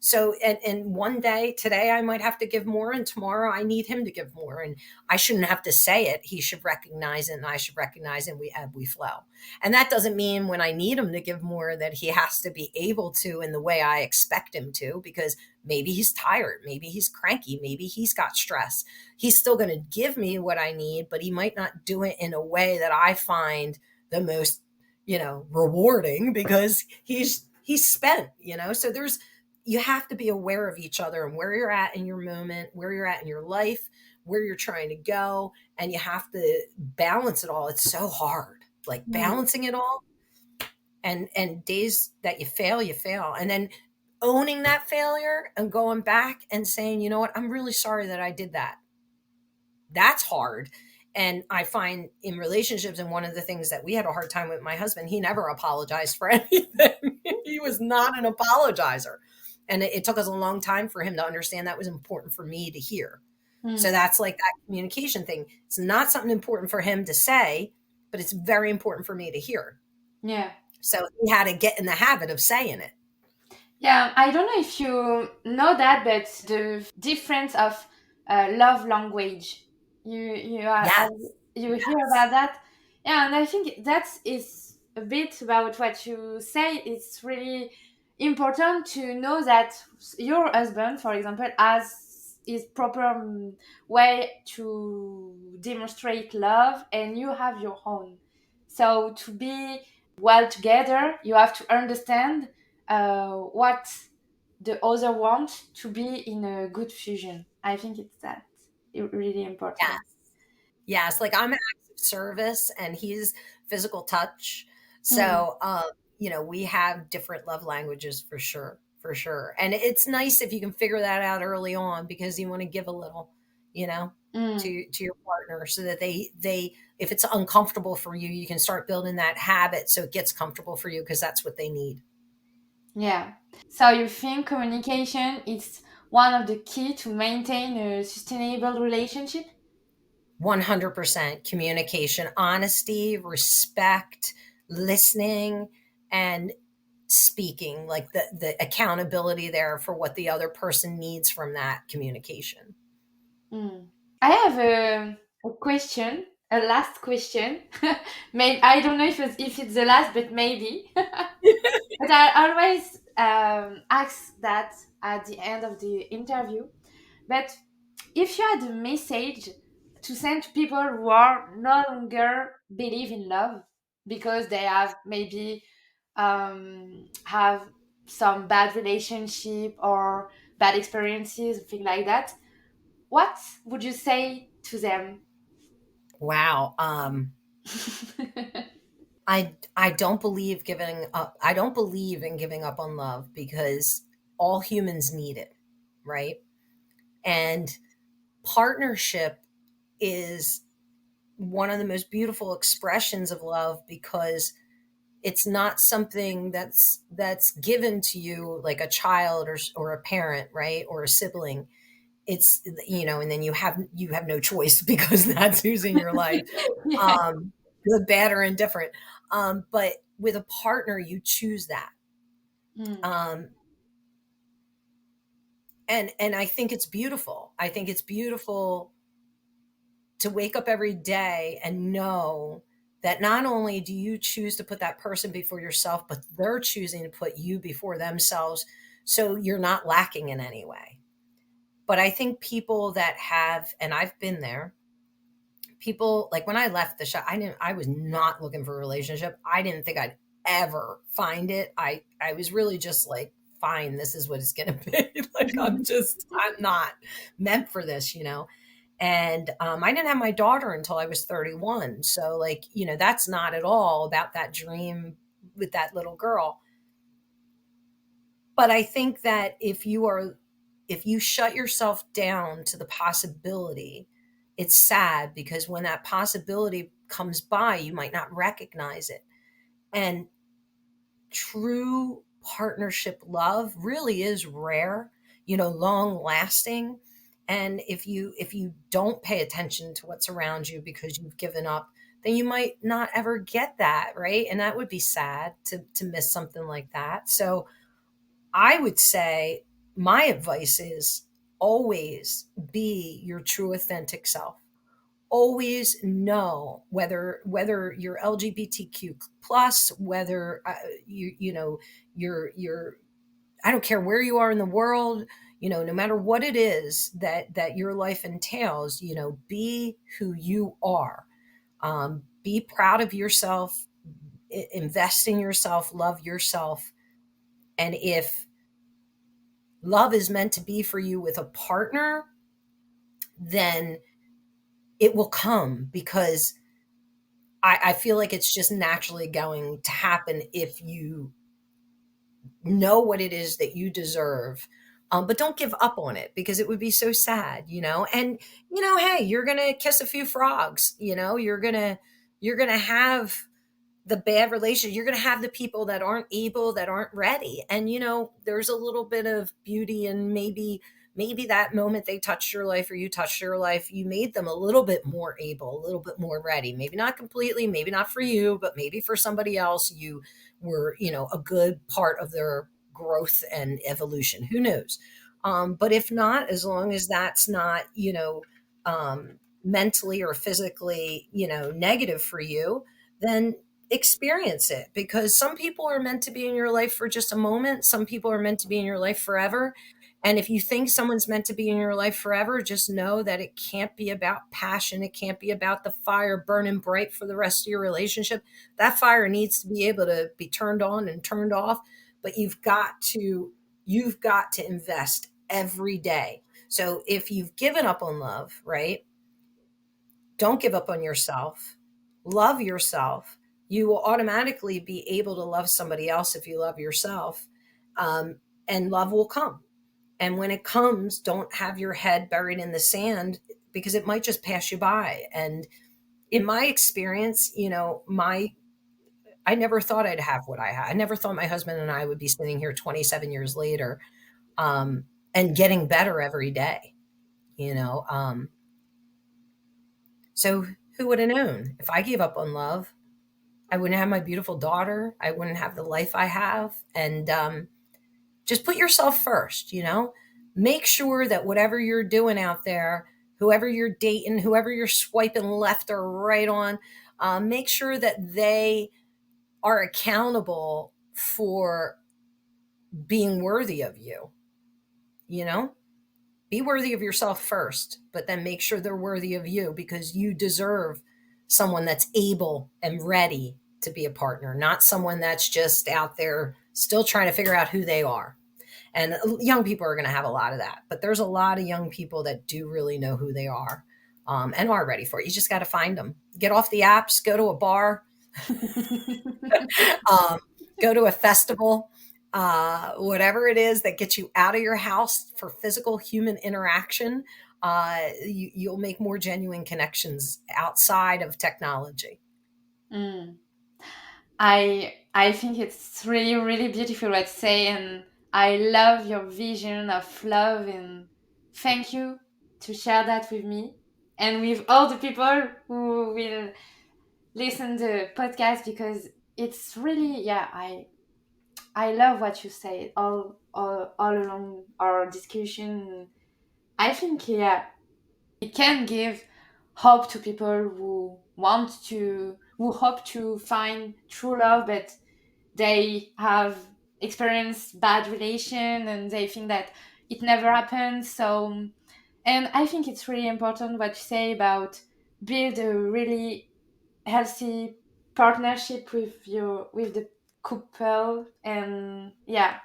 So and one day, today I might have to give more, and tomorrow I need him to give more, and I shouldn't have to say it. He should recognize it, and I should recognize it, and we ebb, we flow. And that doesn't mean when I need him to give more that he has to be able to in the way I expect him to, because maybe he's tired, maybe he's cranky, maybe he's got stress. He's still going to give me what I need, but he might not do it in a way that I find the most, rewarding, because he's spent, so you have to be aware of each other and where you're at in your moment, where you're at in your life, where you're trying to go. And you have to balance it all. It's so hard, like balancing it all. And days that you fail. And then owning that failure and going back and saying, you know what, I'm really sorry that I did that. That's hard. And I find in relationships, and one of the things that we had a hard time with my husband, he never apologized for anything. He was not an apologizer. And it took us a long time for him to understand that was important for me to hear. So that's like that communication thing. It's not something important for him to say, but it's very important for me to hear. Yeah. So he had to get in the habit of saying it. Yeah, I don't know if you know that, but the difference of love language, you hear about that. Yeah, and I think that is a bit about what you say. It's really important to know that your husband, for example, has his proper way to demonstrate love, and you have your own. So to be well together, you have to understand what the other wants to be in a good fusion. I think it's really important. Yes. Like, I'm acts of service and he's physical touch. So, we have different love languages for sure. For sure. And it's nice if you can figure that out early on, because you want to give a little, to your partner, so that they, if it's uncomfortable for you, you can start building that habit so it gets comfortable for you, because that's what they need. Yeah. So you think communication is one of the key to maintain a sustainable relationship? 100% communication, honesty, respect, listening, and speaking, like the accountability there for what the other person needs from that communication. I have a question, a last question. Maybe I don't know if it's the last, but maybe. But I always ask that at the end of the interview. But if you had a message to send to people who are no longer believe in love because they have maybe have some bad relationship or bad experiences, things like that, what would you say to them? Wow. I don't believe giving up. I don't believe in giving up on love, because all humans need it, right? And partnership is one of the most beautiful expressions of love, because It's not something that's given to you like a child or a parent, right? Or a sibling. It's, and then you have no choice because that's who's in your life. Yeah. Good, bad, or indifferent. But with a partner, you choose that. Mm. Um, and I think it's beautiful. I think it's beautiful to wake up every day and know that not only do you choose to put that person before yourself, but they're choosing to put you before themselves. So you're not lacking in any way. But I think people that have, and I've been there, people like when I left the shop, I was not looking for a relationship. I didn't think I'd ever find it. I was really just like, fine, this is what it's going to be. Like, I'm not meant for this. And I didn't have my daughter until I was 31. So like, that's not at all about that dream with that little girl. But I think that if you shut yourself down to the possibility, it's sad because when that possibility comes by, you might not recognize it. And true partnership love really is rare, long lasting. And if you don't pay attention to what's around you because you've given up, then you might not ever get that, right? And that would be sad to miss something like that. So I would say my advice is always be your true authentic self. Always know whether you're LGBTQ plus, whether you're I don't care where you are in the world, no matter what it is that your life entails, be who you are. Be proud of yourself, invest in yourself, love yourself. And if love is meant to be for you with a partner, then it will come because I feel like it's just naturally going to happen if you know what it is that you deserve. But don't give up on it because it would be so sad. And hey, you're gonna kiss a few frogs. You're gonna have the bad relationship. You're going to have the people that aren't able, that aren't ready. And, there's a little bit of beauty and maybe that moment they touched your life or you touched your life, you made them a little bit more able, a little bit more ready. Maybe not completely, maybe not for you, but maybe for somebody else, you were, a good part of their growth and evolution. Who knows? But if not, as long as that's not, mentally or physically, negative for you, then experience it because some people are meant to be in your life for just a moment. Some people are meant to be in your life forever. And if you think someone's meant to be in your life forever, just know that it can't be about passion. It can't be about the fire burning bright for the rest of your relationship. That fire needs to be able to be turned on and turned off, but you've got to invest every day. So if you've given up on love, right? Don't give up on yourself. Love yourself. You will automatically be able to love somebody else if you love yourself. And love will come. And when it comes, don't have your head buried in the sand because it might just pass you by. And in my experience, I never thought I'd have what I had. I never thought my husband and I would be sitting here 27 years later, and getting better every day, you know. So who would have known? If I gave up on love, I wouldn't have my beautiful daughter. I wouldn't have the life I have. And just put yourself first. Make sure that whatever you're doing out there, whoever you're dating, whoever you're swiping left or right on, make sure that they are accountable for being worthy of you. You know, be worthy of yourself first, but then make sure they're worthy of you because you deserve someone that's able and ready to be a partner, not someone that's just out there still trying to figure out who they are. And young people are going to have a lot of that, but there's a lot of young people that do really know who they are, and are ready for it. You just got to find them. Get off the apps, go to a bar, um, go to a festival, whatever it is that gets you out of your house for physical human interaction. You'll make more genuine connections outside of technology. Mm. I think it's really, really beautiful what you say, and I love your vision of love, and thank you to share that with me and with all the people who will listen to the podcast, because it's really, yeah, I love what you say all along our discussion. I think, yeah, it can give hope to people who hope to find true love, but they have experienced bad relation and they think that it never happens. So, and I think it's really important what you say about build a really healthy partnership with the couple. And yeah,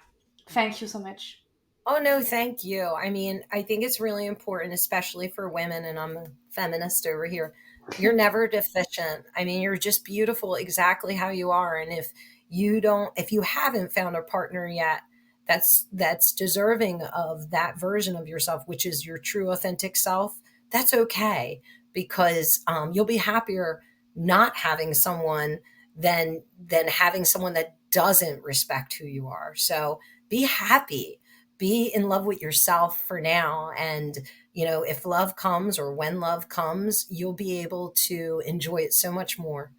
thank you so much. Oh, no, thank you. I mean, I think it's really important, especially for women, and I'm a feminist over here. You're never deficient. I mean, you're just beautiful exactly how you are. And if you haven't found a partner yet that's deserving of that version of yourself, which is your true authentic self, that's okay, because you'll be happier not having someone than having someone that doesn't respect who you are. So be happy, be in love with yourself for now. And, if love comes, or when love comes, you'll be able to enjoy it so much more,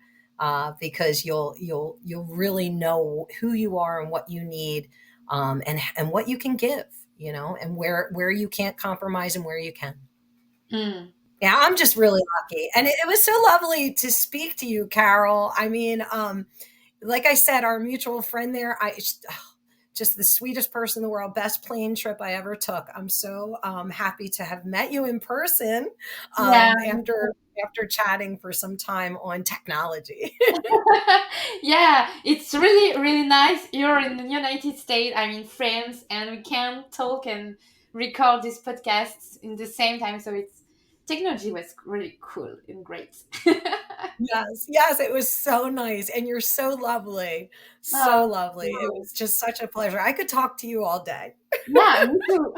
because you'll really know who you are and what you need, and what you can give, and where you can't compromise and where you can. Mm. Yeah, I'm just really lucky. And it was so lovely to speak to you, Carol. I mean, like I said, our mutual friend there, just the sweetest person in the world, best plane trip I ever took. I'm so happy to have met you in person, Yeah. after chatting for some time on technology. Yeah, it's really, really nice. You're in the United States, I'm in France, and we can talk and record these podcasts in the same time. So it's technology was really cool and great. Yes, yes, it was so nice. And you're so lovely. Oh, So lovely. It was just such a pleasure. I could talk to you all day. yeah, me too.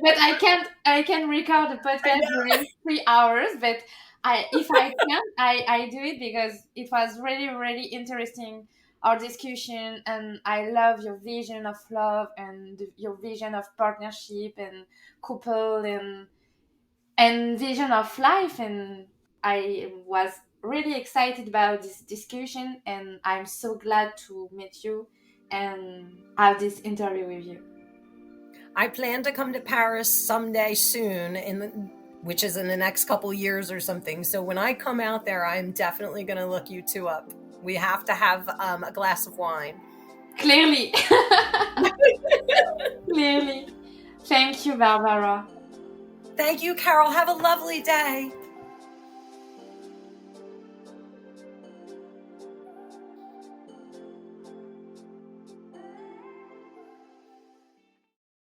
But I can record a I podcast know. during 3 hours, but if I can, I do it because it was really, really interesting, our discussion, and I love your vision of love and your vision of partnership and couple and vision of life. And I was really excited about this discussion, and I'm so glad to meet you and have this interview with you. I plan to come to Paris someday soon, which is in the next couple years or something. So when I come out there, I'm definitely going to look you two up. We have to have a glass of wine. Clearly. Clearly. Thank you, Barbara. Thank you, Carol. Have a lovely day.